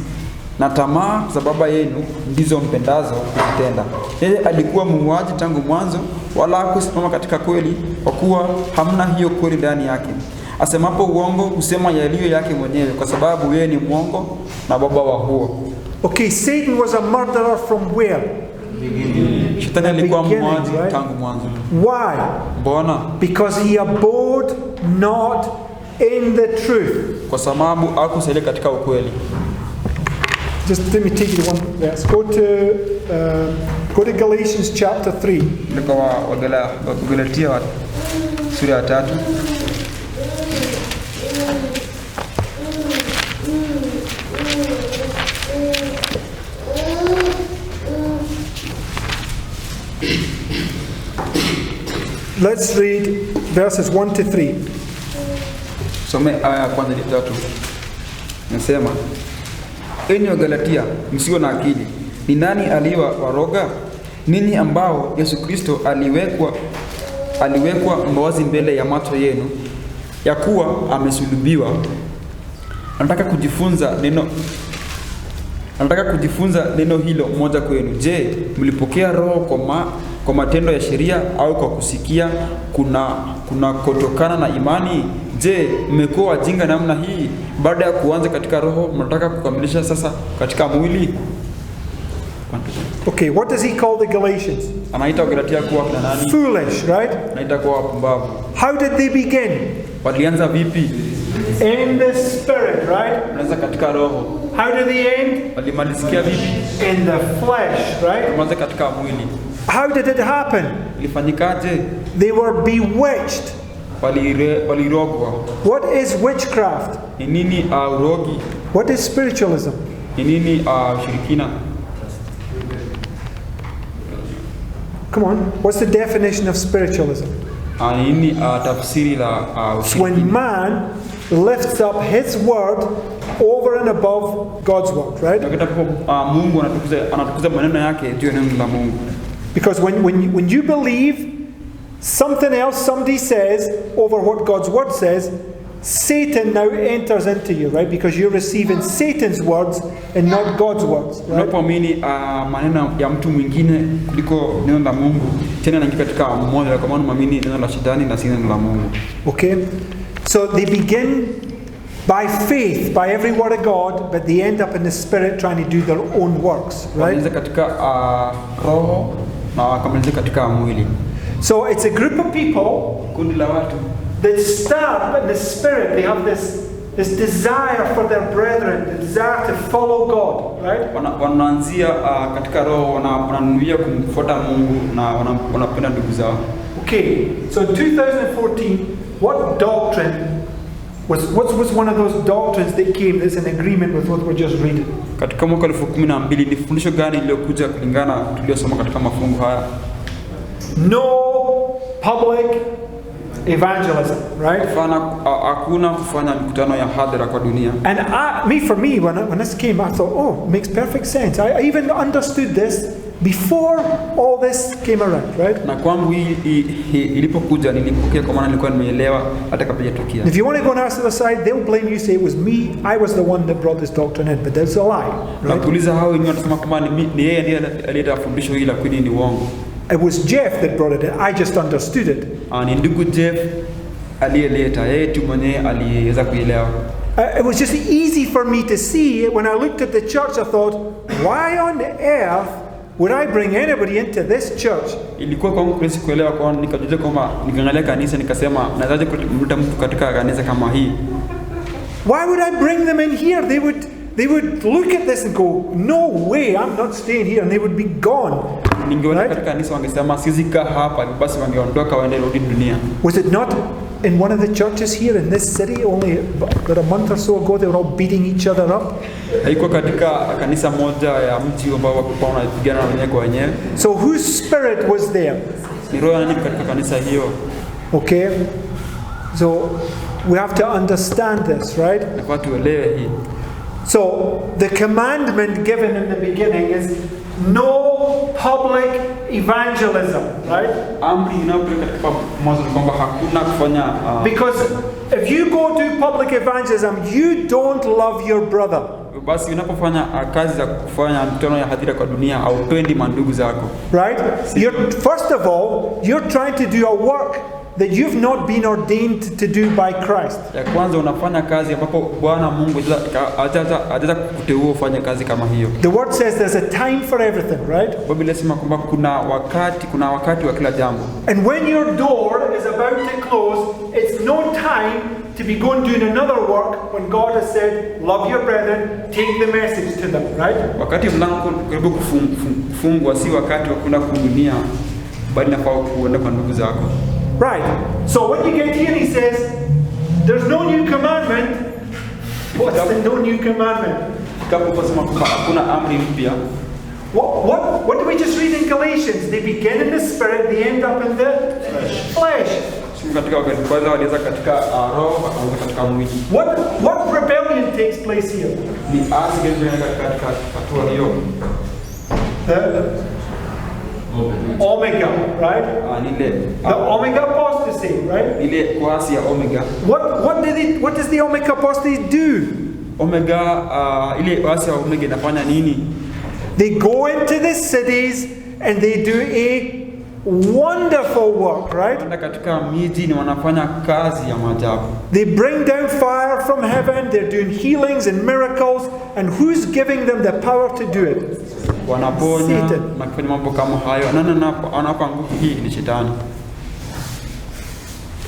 na tamaa za baba yenu ndizo mpendazo kuzitenda. Yeye alikuwa muuaji tangu mwanzo, wala hakusimama katika kweli, kwa kuwa hamna hiyo kweli ndani yake. Asemapo uongo husema yaliyo yake mwenyewe, kwa sababu yeye ni mwongo na baba wa huo. Okay, Satan was a murderer from where? Shetani alikuwa muuaji tangu mwanzo. Why? Mbona? Because he abode not in the truth. Kwa sababu hakusalia katika ukweli. Just let me take you one verse. Go to Galatians chapter 3. Ndiko Wagalatia sura ya 3. Let's read verses 1 to 3. Some aya ya kwanza hadi 3. Nasema, enyi Wagalatia, msio na akili. Ni nani aliyewaroga? Ninyi ambao Yesu Kristo aliwekwa mbawazi mbele ya macho yenu, ya kuwa amesulubiwa. Nataka kujifunza neno hilo moja kwenu. Je, mlipokea roho kwa matendo ya sheria au kwa kusikia kuna kutokana na imani? Je, mmekuwa wajinga namna hii? Baada ya kuanza katika roho, mnataka kukamilisha sasa katika mwili? Okay, what does he call the Galatians? Anaita Wagalatia kuwa kina nani? Foolish, right? Anaita kuwa wapumbavu. How did they begin? Walianza vipi? In the spirit, right? Walianza katika roho. How did they end? Walimalizikia vipi? In the flesh, right? Walianza katika mwili. How did it happen? Ilifanyikaje? They were bewitched. Walirogwa. What is witchcraft? Ni nini urogi? What is spiritualism? Ni nini ushirikina? Come on, what's the definition of spiritualism? Ni nini tafsiri la It's when man lifts up his word over and above God's word, right? Mungu anatukuza maneno yake juu ya neno la Mungu. Because when you believe something else somebody says over what God's word says, Satan now enters into you, right? Because you're receiving Satan's words and not God's words, right? Unapoamini maneno ya mtu mwingine kuliko neno la Mungu, tena inaingia katika moyo, kwa maana unaamini neno la shetani na si neno la Mungu. Okay? So they begin by faith, by every word of God, but they end up in the spirit trying to do their own works, right? Wanaanza katika roho na wakamaliza katika mwili. So it's a group of people, kundi la watu, that start in the spirit. They have this desire for their brethren, the desire to follow God, right? Wanaanzia katika roho, wananuia kumfuata Mungu na wanapenda ndugu zao. Okay, so in 2014, what doctrine was one of those doctrines that came that's in agreement with what we're just reading? Katika mwaka 2012 ni fundisho gani iliyokuja kulingana tuliyosoma katika mafungu haya? No public evangelism, right? Hakuna kufanya mikutano ya hadhara kwa dunia. And for me, when this came, I thought, oh, it makes perfect sense. I even understood this before all this came around, right? Na kwangu ilipokuja nilipokea kwa maana nilikuwa nimeelewa hata kabla hajatokea. If you want to go and ask the other side, they'll blame you, say it was me, I was the one that brought this doctrine in, but that's a lie, right? Nakuuliza hao wenyewe wanasema kwamba ni yeye ndiye alileta fundisho hili, lakini ni uongo. It was Jeff that brought it in. I just understood it. Ni ndugu Jeff aliyeleta, yeye tu mwenyewe aliweza kuelewa. It was just easy for me to see. When I looked at the church, I thought, why on earth would I bring anybody into this church? Ilikuwa kwangu rahisi kuelewa, kwa nikajiuliza kwamba nikaangalia kanisa nikasema nawezaje kumleta mtu katika kanisa kama hii? Why would I bring them in here? They would look at this and go, no way, I'm not staying here, and they would be gone. Ningeona katika kanisa wangesema siwezi kaa hapa, basi wangeondoka waende rudi dunia. Was it not in one of the churches here in this city only about a month or so ago they were all beating each other up? Haikuwa katika kanisa moja ya mji ambao walikuwa wanapigana wenyewe kwa wenyewe. So whose spirit was there? Ni roho ya nani katika kanisa hiyo? Okay. So we have to understand this, right? Kwa tuelewe hii. So the commandment given in the beginning is no public evangelism, right? Amri inayopewa katika mwanzo ni kwamba hakuna kufanya because if you go do public evangelism, you don't love your brother. Basi unapofanya kazi za kufanya mkutano ya hadhira kwa dunia, haupendi mandugu zako. Right? First of all, you're trying to do a work that you've not been ordained to do by Christ. Ya kwanza unafanya kazi ambapo Bwana Mungu hajaza kukuteua ufanye kazi kama hiyo. The word says there's a time for everything, right? Biblia inasema kwamba kuna wakati wa kila jambo. And when your door is about to close, it's no time to be going doing another work when God has said, love your brethren, take the message to them, right? Wakati mlango karibu kufungwa, si wakati wa kwenda kuhudumia, bali nafaa kuenda kwa ndugu zako. Right. So when you get here, he says, there's no new commandment. What's the no new commandment? What did we just read in Galatians? They begin in the spirit, they end up in the flesh. What rebellion takes place here? Omega, right? The Omega apostasy, right? What does the Omega apostasy do? They go into the cities and they do wonderful work, right? Wanaenda katika miji ni wanafanya kazi ya maajabu. They bring down fire from heaven, they're doing healings and miracles, and who's giving them the power to do it? Wanaponya Satan. na kufanya mambo kama hayo. Nani anapa nguvu hii? Ni Shetani.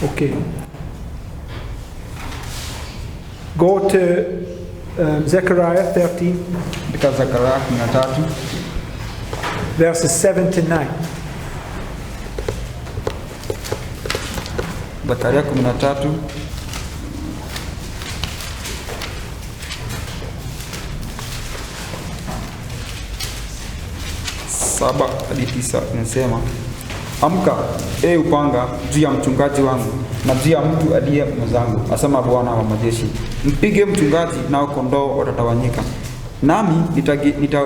Okay. Go to Zechariah 13, Katika Zekaria 13 verses 7 to 9. Zekaria 13 7 hadi 9 inasema, amka upanga juu ya mchungaji wangu na juu ya mtu aliye mwenzangu, asema Bwana wa majeshi. Mpige mchungaji nao kondoo watatawanyika. Nami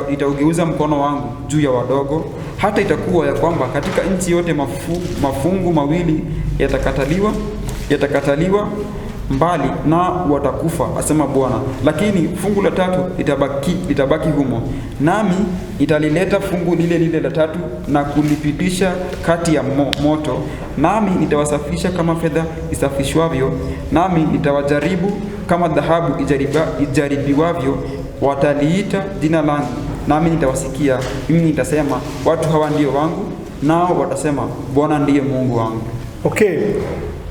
nitaugeuza mkono wangu juu ya wadogo, hata itakuwa ya kwamba katika nchi yote mafungu mawili yatakataliwa mbali na watakufa, asema Bwana. Lakini fungu la tatu litabaki humo. Nami italileta fungu lile la tatu na kulipitisha kati ya moto. Nami nitawasafisha kama fedha isafishwavyo. Nami nitawajaribu kama dhahabu ijaribiwavyo. Wataliita jina langu, nami nitawasikia. Mimi nitasema, watu hawa ndio wangu, nao watasema, Bwana ndiye Mungu wangu. Okay.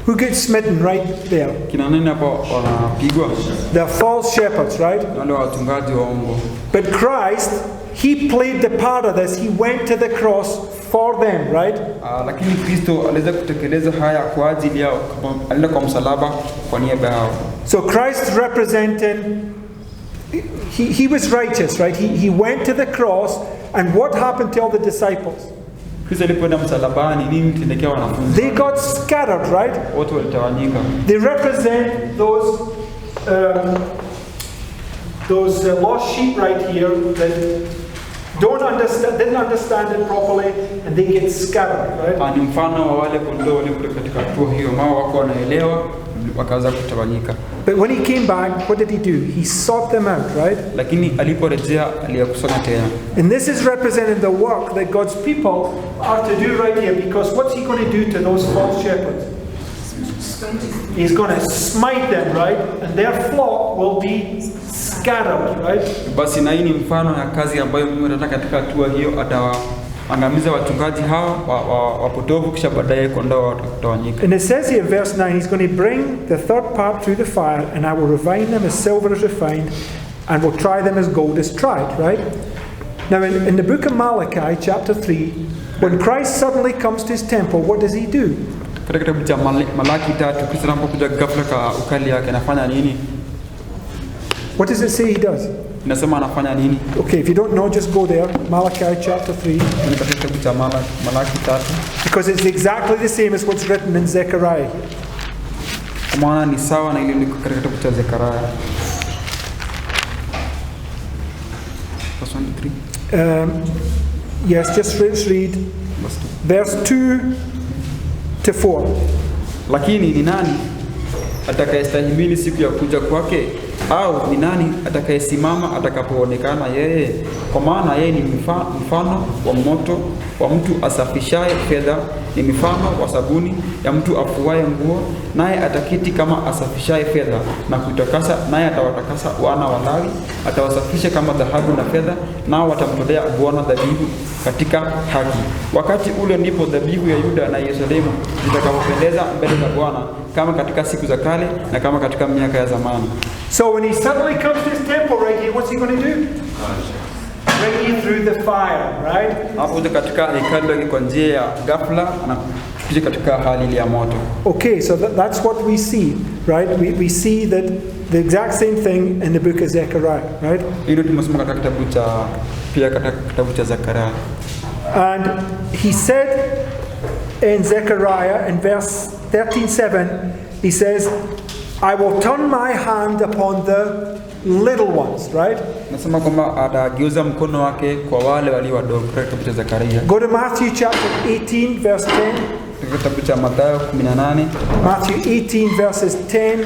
Who gets smitten right there? Kina nani hapo wanapigwa? The false shepherds, right? Wale wachungaji waongo. But Christ, he played the part of this. He went to the cross for them, right? Lakini Kristo aliweza kutekeleza haya kwa ajili yao, alienda kwa msalaba kwa niaba yao. So Christ represented, he was righteous, right? He went to the cross, and what happened to all the disciples? Kristo alipoenda msalabani, nini kitendekea wanafunzi? They got scattered, right? Wote walitawanyika. They represent those lost sheep right here that didn't understand it properly, and they get scattered, right? Ni mfano wa wale kondoo wale katika hatua hiyo, ambao wako wanaelewa wakaanza kutawanyika. But when he came back, what did he do? He sought them out, right? Lakini aliporejea aliyakusanya tena. And this is representing the work that God's people are to do right here, because what's he going to do to those false shepherds? He's going to smite them, right? And their flock will be scattered, right? Basi na hii ni mfano ya kazi ambayo Mungu anataka katika hatua hiyo, atawaangamiza wachungaji hawa wapotovu, kisha baadaye kondoo watatawanyika. And it says here in verse 9, he's going to bring the third part through the fire, and I will refine them as silver is refined, and will try them as gold is tried, right? Now in the book of Malachi, chapter 3, when Christ suddenly comes to his temple, what does he do? Katika kitabu cha Malaki 3, Kristo anapokuja ghafla kwa ukali yake anafanya nini? What does it say he does? Inasema anafanya nini? Okay, if you don't know, just go there. Malachi chapter 3. Katika kitabu cha Malaki 3. Because it's exactly the same as what's written in Zechariah. Kwa maana ni sawa na ile liko katika kitabu cha Zekaria. Verse 1 to 3. Yes, just read verse 2 to 4. Lakini ni nani atakayestahimili siku ya kuja kwake? Au ni nani atakayesimama atakapoonekana yeye? Kwa maana yeye ni mfano wa moto wa mtu asafishaye fedha, ni mfano wa sabuni ya mtu afuaye nguo, naye ataketi kama asafishaye fedha na kutakasa, naye atawatakasa wana wa Lawi, atawasafisha kama dhahabu na fedha, nao watamtolea Bwana dhabihu katika haki. Wakati ule ndipo dhabihu ya Yuda na Yerusalemu zitakapopendeza mbele za Bwana, kama katika siku za kale na kama katika miaka ya zamani. So when he suddenly comes to his temple right here, what's he going to do? Bring you through the fire, right? Hapo katika hekalu lake kwa njia ya ghafla na kuja katika hali ya moto. Okay, so that's what we see, right? We see that the exact same thing in the book of Zechariah, right? Hilo tumesoma katika kitabu cha pia katika kitabu cha Zekaria. And he said in Zechariah in verse 13:7, he says, I will turn my hand upon the little ones, right? Nasema kwamba atageuza mkono wake kwa wale walio wadogo katika kitabu cha Zekaria. Go to Matthew chapter 18 verse 10. Katika kitabu cha Mathayo 18. Matthew 18 verses 10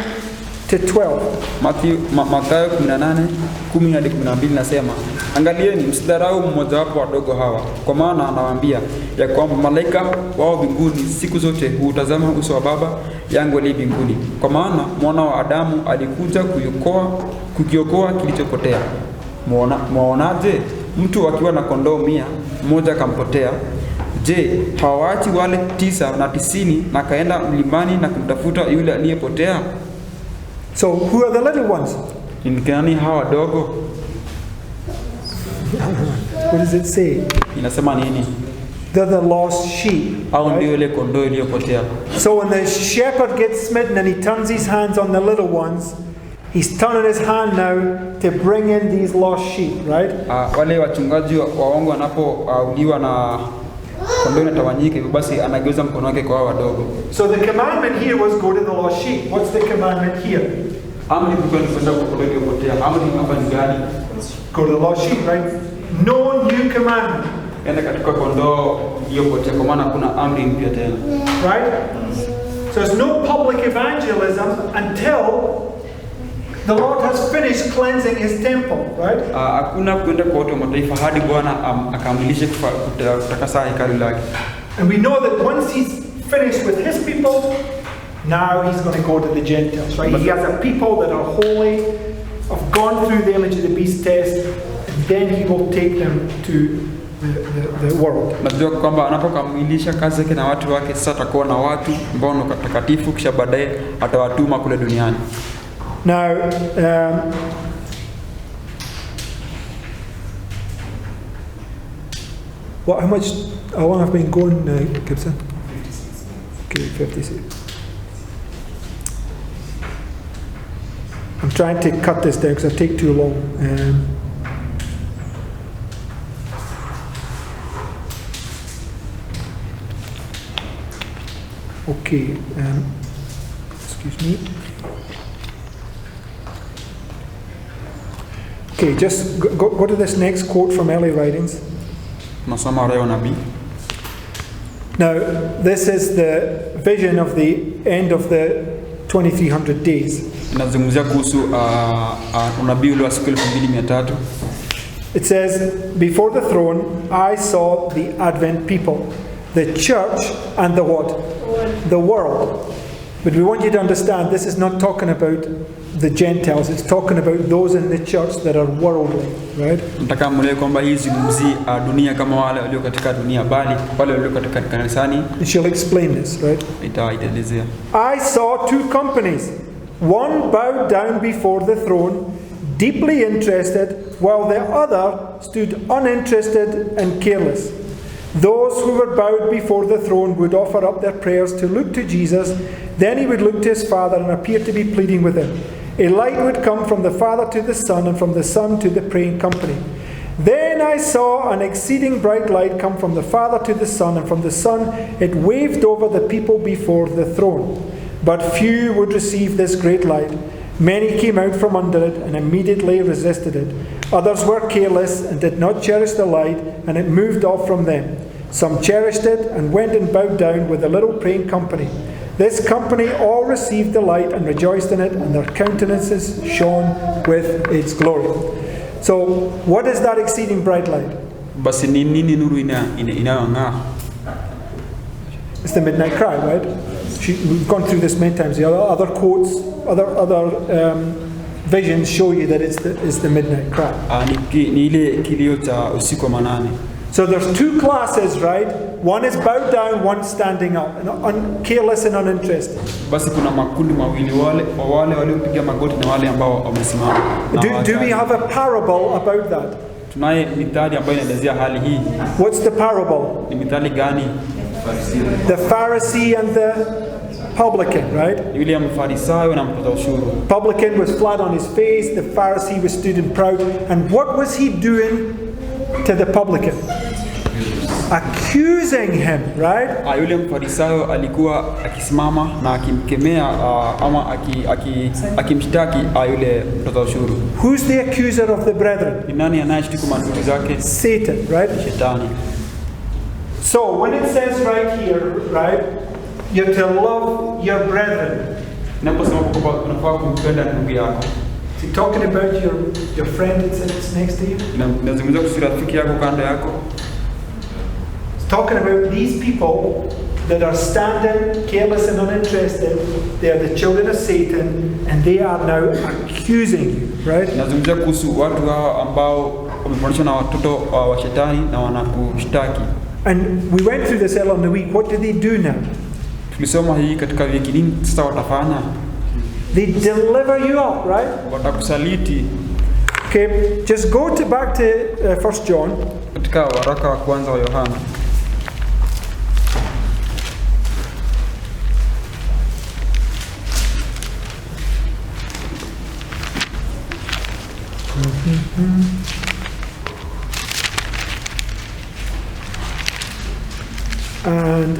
to 12. Mathayo 18:10 hadi 12 nasema, angalieni msidharau mmoja wapo wadogo hawa, kwa maana anawaambia ya kwamba malaika wao mbinguni siku zote hutazama uso wa Baba yangu aliye mbinguni. Kwa maana mwana wa Adamu alikuja kukiokoa kilichopotea. Mwaonaje mtu akiwa na kondoo 100, mmoja akampotea? Je, hawaachi wale 99 na kaenda mlimani na kumtafuta yule aliyepotea? So who are the little ones? Ni nani hawa wadogo? What does it say? Inasema nini? They're the lost sheep. Au ndio ile kondoo iliyopotea. So when the shepherd gets smitten and he turns his hands on the little ones, he's turning his hand now to bring in these lost sheep, right? Wale wachungaji waongo wanapouliwa na kondoo inatawanyika, hivyo basi anageuza mkono wake kwa wadogo. So the commandment here was go to the lost sheep. What's the commandment here? Amri ni kwenda kwa kondoo iliyopotea. Amri hapa ni gani? Go to the lost sheep, right? No new commandment. Enda katika kondoo iliyopotea, kwa maana kuna amri mpya tena. Right? So there's no public evangelism until the Lord has finished cleansing his temple, right? Hakuna kwenda kwa watu wa mataifa hadi Bwana akamilishe kutakasa hekalu lake. And we know that once he's finished with his people, now he's going to go to the Gentiles, right? He has a people that are holy, have gone through the image of the beast test, and then he will take them to the world. Najua kwamba anapokamilisha kazi yake na watu wake, sasa atakuwa na watu ambao ni watakatifu, kisha baadaye atawatuma kule duniani. Now, how much? How long have been going, Gibson? 56. Okay, 56. I'm trying to cut this down because I take too long. Okay, excuse me. Okay, just go to this next quote from early writings. Nasoma leo nabii. Now, this is the vision of the end of the 2300 days. Inazungumzia kuhusu unabii ule wa siku 2300. It says, before the throne, I saw the Advent people, the church and the what? The world. But we want you to understand, this is not talking about the Gentiles, it's talking about those in the church that are worldly, right? Nataka muelewe kwamba hii zungumzi dunia kama wale walio katika dunia, bali wale walio katika kanisani. She'll explain this, right? Itaelezea. I saw two companies. One bowed down before the throne, deeply interested, while the other stood uninterested and careless. Those who were bowed before the throne would offer up their prayers to look to Jesus. Then he would look to his Father and appear to be pleading with him. A light would come from the Father to the Son, and from the Son to the praying company. Then I saw an exceeding bright light come from the Father to the Son, and from the Son it waved over the people before the throne. But few would receive this great light. Many came out from under it and immediately resisted it. Others were careless and did not cherish the light, and it moved off from them. Some cherished it and went and bowed down with a little praying company. This company all received the light and rejoiced in it, and their countenances shone with its glory. So, what is that exceeding bright light? Basi ni nini nuru inayong'aa? It's the midnight cry, right? We've gone through this many times. The other quotes, other visions show you that it's the midnight cry. Ni ile kilio cha usiku manane. So there's two classes, right? One is bowed down, one standing up, careless and uninterested. Basi kuna makundi mawili, wale waliopiga magoti na wale ambao wamesimama. Do we have a parable about that? Tunaye mithali ambayo inaelezea hali hii. What's the parable? Ni mithali gani? The Pharisee and the publican, right? Yule mfarisayo na mtoza ushuru. Publican was flat on his face, the Pharisee was stood and proud. And what was he doing to the publican? Accusing him, right? Yule mfarisayo alikuwa akisimama na akimkemea ama akimshtaki yule mtoza ushuru. Who's the accuser of the brethren? Ni nani anayeshtuku mandugu zake? Satan, right? Shetani. So when it says right here, right, you're to love your brethren, Naposema kwamba unafaa kumpenda ndugu yako. Is he talking about your friend that sits next to you? Nazungumzia kuhusu rafiki yako kando yako. He's talking about these people that are standing careless and uninterested. They are the children of Satan and they are now accusing you, right? Nazungumzia kuhusu watu hao ambao wamefananishwa na watoto wa shetani na wanakushtaki. And we went through this earlier in the week. What do they do now? Tulisoma hii katika wiki nini sasa watafanya? They deliver you up, right? Watakusaliti. Okay, just go back to 1 John. Katika waraka wa kwanza wa Yohana. And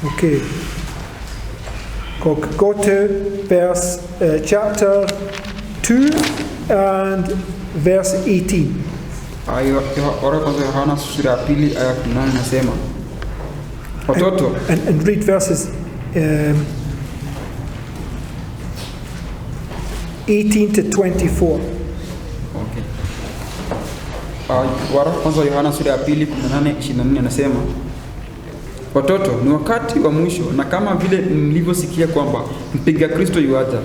okay, go to verse chapter 2 and verse 18. Waraka kwanza Yohana sura ya 2 aya 8 nasema watoto and read verses 18 to 24. Okay. Waraka kwanza Yohana sura ya 2 18-24 anasema watoto, ni wakati wa mwisho, na kama vile mlivyosikia kwamba mpinga Kristo yuaja,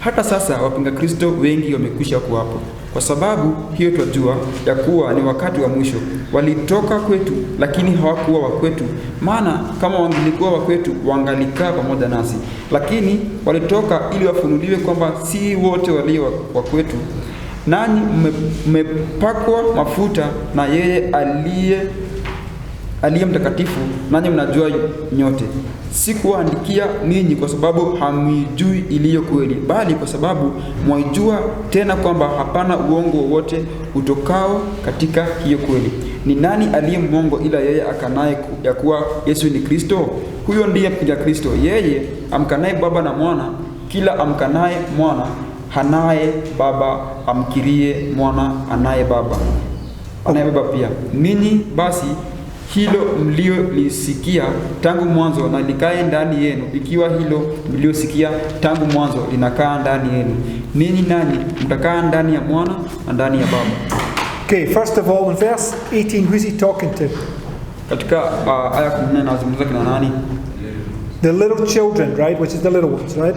hata sasa wapinga Kristo wengi wamekwisha kuwapo. Kwa sababu hiyo twajua ya kuwa ni wakati wa mwisho. Walitoka kwetu lakini hawakuwa wa kwetu, maana kama wangelikuwa wa kwetu wangalikaa pamoja nasi. Lakini walitoka ili wafunuliwe kwamba si wote walio wa kwetu. Nanyi mmepakwa mafuta na yeye aliye mtakatifu, nanyi mnajua nyote. Sikuwaandikia ninyi kwa sababu hamjui iliyo kweli, bali kwa sababu mwaijua, tena kwamba hapana uongo wowote utokao katika hiyo kweli. Ni nani aliye mwongo ila yeye akanaye ya kuwa Yesu ni Kristo? Huyo ndiye mpinga Kristo, yeye amkanaye Baba na Mwana. Kila amkanaye Mwana hanaye Baba, amkirie Mwana anaye Baba pia. Ninyi basi hilo mliolisikia tangu mwanzo na likae ndani yenu, ikiwa hilo mliosikia tangu mwanzo linakaa ndani yenu, ninyi nanyi mtakaa ndani ya Mwana na ndani ya Baba. Okay, first of all, in verse 18, who is he talking to? Katika aya 14 anazungumza kina nani? The little children, right? Which is the little ones, right?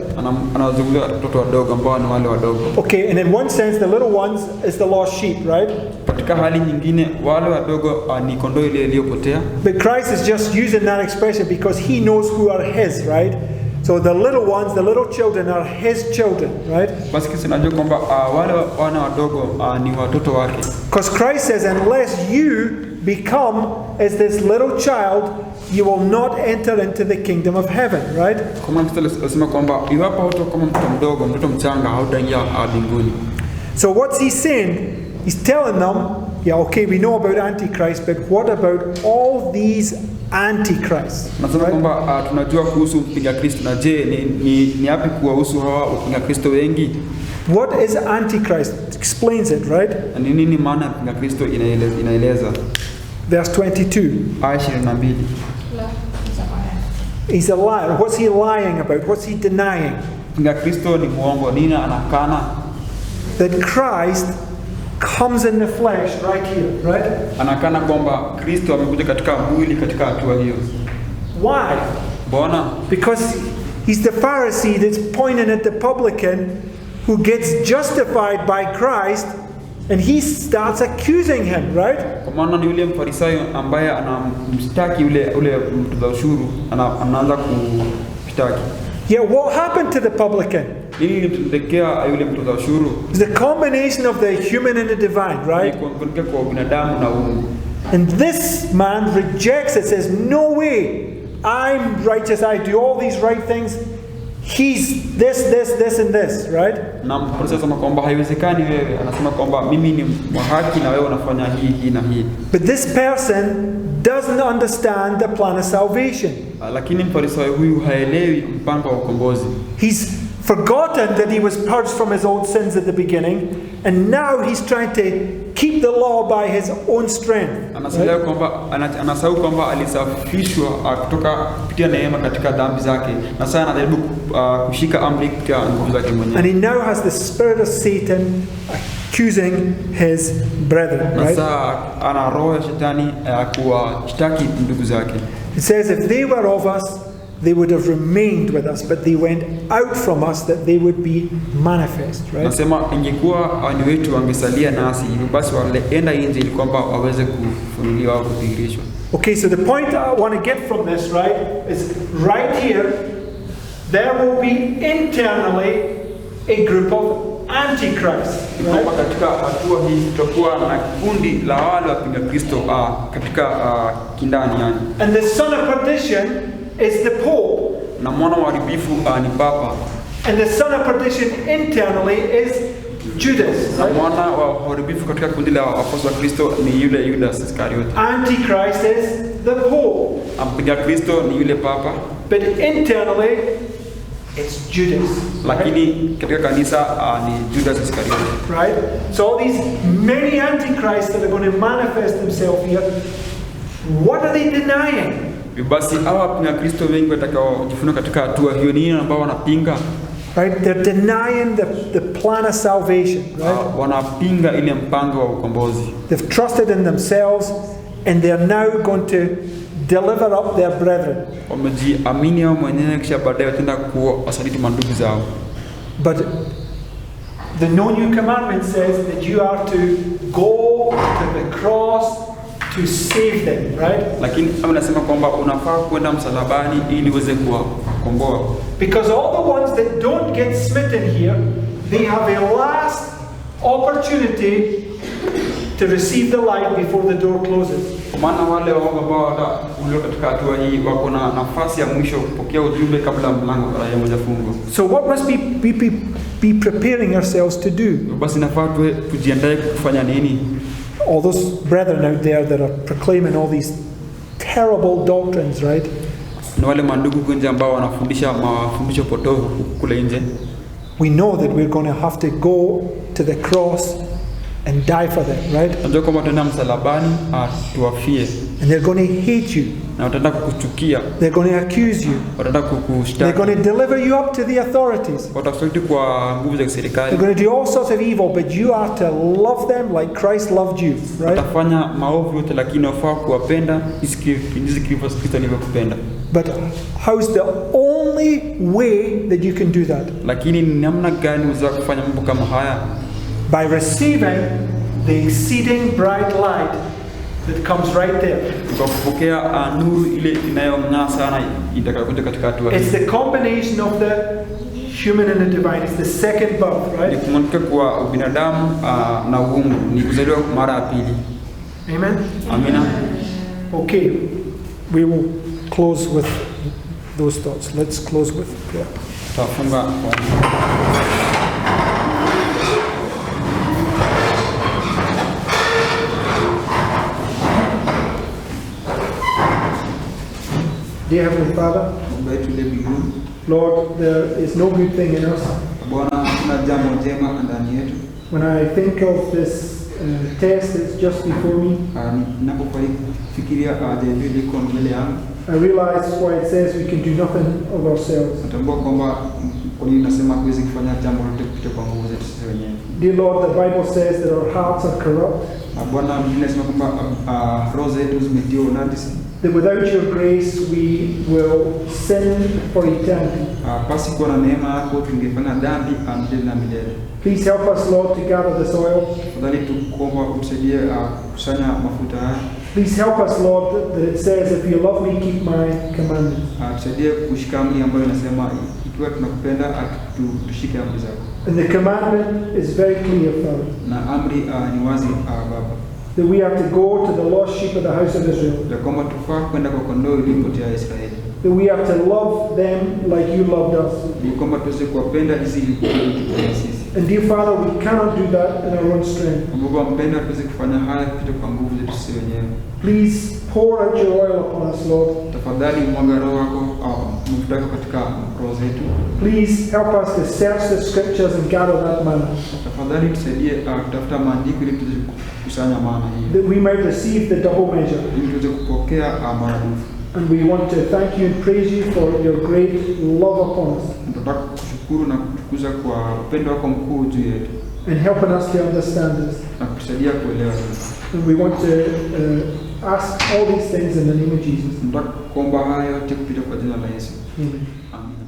Anazungumza watoto wadogo ambao ni wale wadogo. Okay, and in one sense, the little ones is the lost sheep, right? Katika hali nyingine wale wadogo ni kondoo ile iliyopotea. But Christ is just using that expression because he knows who are his, right? So the little ones, the little children are his children, right? Basi kisi najua kwamba wale wana wadogo ni watoto wake. Because Christ says, unless you become as this little child, you will not enter into the kingdom of heaven, right? Kama Kristo alisema kwamba iwapo hutakuwa kama mtoto mdogo, mtoto mchanga, hautaingia mbinguni. So what's he saying? He's telling them, yeah, okay, we know about Antichrist, but what about all these Antichrists? Nasema kwamba tunajua kuhusu mpinga Kristo, na je, ni yapi kuhusu hawa wapinga Kristo wengi? What is Antichrist? Explains it, right? Ni nini maana ya mpinga Kristo inaeleza? Verse 22. Aya 22. He's a liar. What's he lying about? What's he denying? Mpinga Kristo ni muongo. Nini anakana? That Christ comes in the flesh right here, right? Anakana kwamba Kristo amekuja katika mwili katika hatua hiyo. Why? Mbona? Because he's the Pharisee that's pointing at the publican who gets justified by Christ, and he starts accusing him, right? Kwa maana ni yule Mfarisayo ambaye anamshtaki yule mtoza ushuru, anaanza kumshtaki. Yeah, what happened to the publican? Nini ilimtendekea yule mtoza ushuru? It's the combination of the human and the divine, right? Kwa binadamu na uungu. And this man rejects it, says, no way, I'm righteous, I do all these right things. He's this and this, right? Na Mfarisayo anasema kwamba haiwezekani wewe, anasema kwamba mimi ni wa haki na wewe unafanya hii na hii. But this person doesn't understand the plan of salvation. Lakini Mfarisayo huyu haelewi mpango wa ukombozi. He's forgotten that he was purged from his old sins at the beginning, and now he's trying to keep the law by his own strength. Anasahau kwamba alisafishwa kutoka kupitia neema katika dhambi zake, na sasa anajaribu kushika amri kupitia nguvu zake mwenyewe. And he now has the spirit of Satan accusing his brethren, right? Sasa ana roho ya shetani kuwashtaki ndugu zake. It says if they were of us, they would have remained with us, but they went out from us that they would be manifest, right? Nasema ingekuwa ni wetu wangesalia nasi, basi walienda nje ili kwamba waweze kufunuliwa au kudhihirishwa. Okay, so the point I want to get from this, right, is right here, there will be internally a group of antichrists, right? Katika hatua hii tutakuwa na kundi la wale wapinga Kristo katika kindani yani. And the son of perdition is the Pope. Na mwana wa uharibifu ni Papa. And the son of perdition internally is Judas. Na mwana wa uharibifu katika kundi la wafuasi wa Kristo ni yule Judas Iskariote. Antichrist is the Pope. Mpinga Kristo ni yule Papa. But internally it's Judas. Lakini katika kanisa ni Judas Iskariote. Right? So all these many antichrists that are going to manifest themselves here, what are they denying? Basi hawa wapinga Kristo wengi watakaojifunua katika hatua hiyo ni ambao wanapinga. Right? They're denying the plan of salvation, right? Wanapinga ile mpango wa ukombozi. They've trusted in themselves and they're now going to deliver up their brethren. Wamejiamini wao mwenyewe kisha baadaye wataenda kuwasaliti mandugu zao. But the no new commandment says that you are to go to the cross to save them, right? Lakini anasema kwamba unafaa kwenda msalabani ili uweze kuwakomboa. Because all the ones that don't get smitten here, they have a last opportunity to receive the light before the door closes. Maana wale ambao walio katika hatua hii wako na nafasi ya mwisho kupokea ujumbe kabla mlango hajafungwa. So what must be preparing ourselves to do? Basi nafaa tujiandae kufanya nini? All those brethren out there that are proclaiming all these terrible doctrines, right? Na wale mandugu nje ambao wanafundisha mafundisho potovu kule nje. We know that we're going to have to go to the cross and die for them, right? Unajua kwamba tutaenda msalabani tuwafie. And they're going to hate you. Na wataenda kukuchukia. They're going to accuse you. Wataenda kukushtaki. They're going to deliver you up to the authorities. Watakushtaki kwa nguvu za serikali. They're going to do all sorts of evil, but you are to love them like Christ loved you, right? Watafanya maovu yote lakini wafaa kuwapenda jinsi Kristo alivyokupenda. But how's the only way that you can do that? Lakini ni namna gani unaweza kufanya mambo kama haya? By receiving the exceeding bright light that comes right there. Kwa kupokea nuru ile inayong'aa sana itakayokuja katika hatua hii. It's the combination of the human and the divine. It's the second birth, right? Ni kuunganika kwa binadamu na uungu, ni kuzaliwa mara ya pili. Amen. Amina. Okay, we will close with those thoughts. Let's close with prayer. Tutafunga kwa Dear Heavenly Father, Lord, there is no good thing in us. When I think of this test that's just before me, I realize why it says we can do nothing of ourselves. Dear Lord, the Bible says that our hearts are corrupt. That without your grace we will sin for eternity. Please help us, Lord, to gather this oil. Please help us, Lord, that it says, if you love me, keep my commandments. And the commandment is very clear, Father. That we are to go to the lost sheep of the house of Israel. That we are to love them like you loved us. And dear Father, we cannot do that in our own strength. Please Pour out your oil upon us, Lord. Tafadhali mwaga roho wako mafuta yako katika roho zetu. Please help us to search the scriptures and gather that manna. Tafadhali tusaidie kutafuta maandiko ili tuweze kukusanya maana hii. That we might receive the double measure. Ili tuweze kupokea maradufu. And we want to thank you and praise you for your great love upon us. Tunataka kushukuru na kutukuza kwa upendo wako mkuu juu yetu. And helping us to understand this. Na kutusaidia kuelewa hili. And we want to ask all these things in the name of Jesus. Tunataka kuomba haya yote kupitia kwa jina la Yesu. Amen. Amen.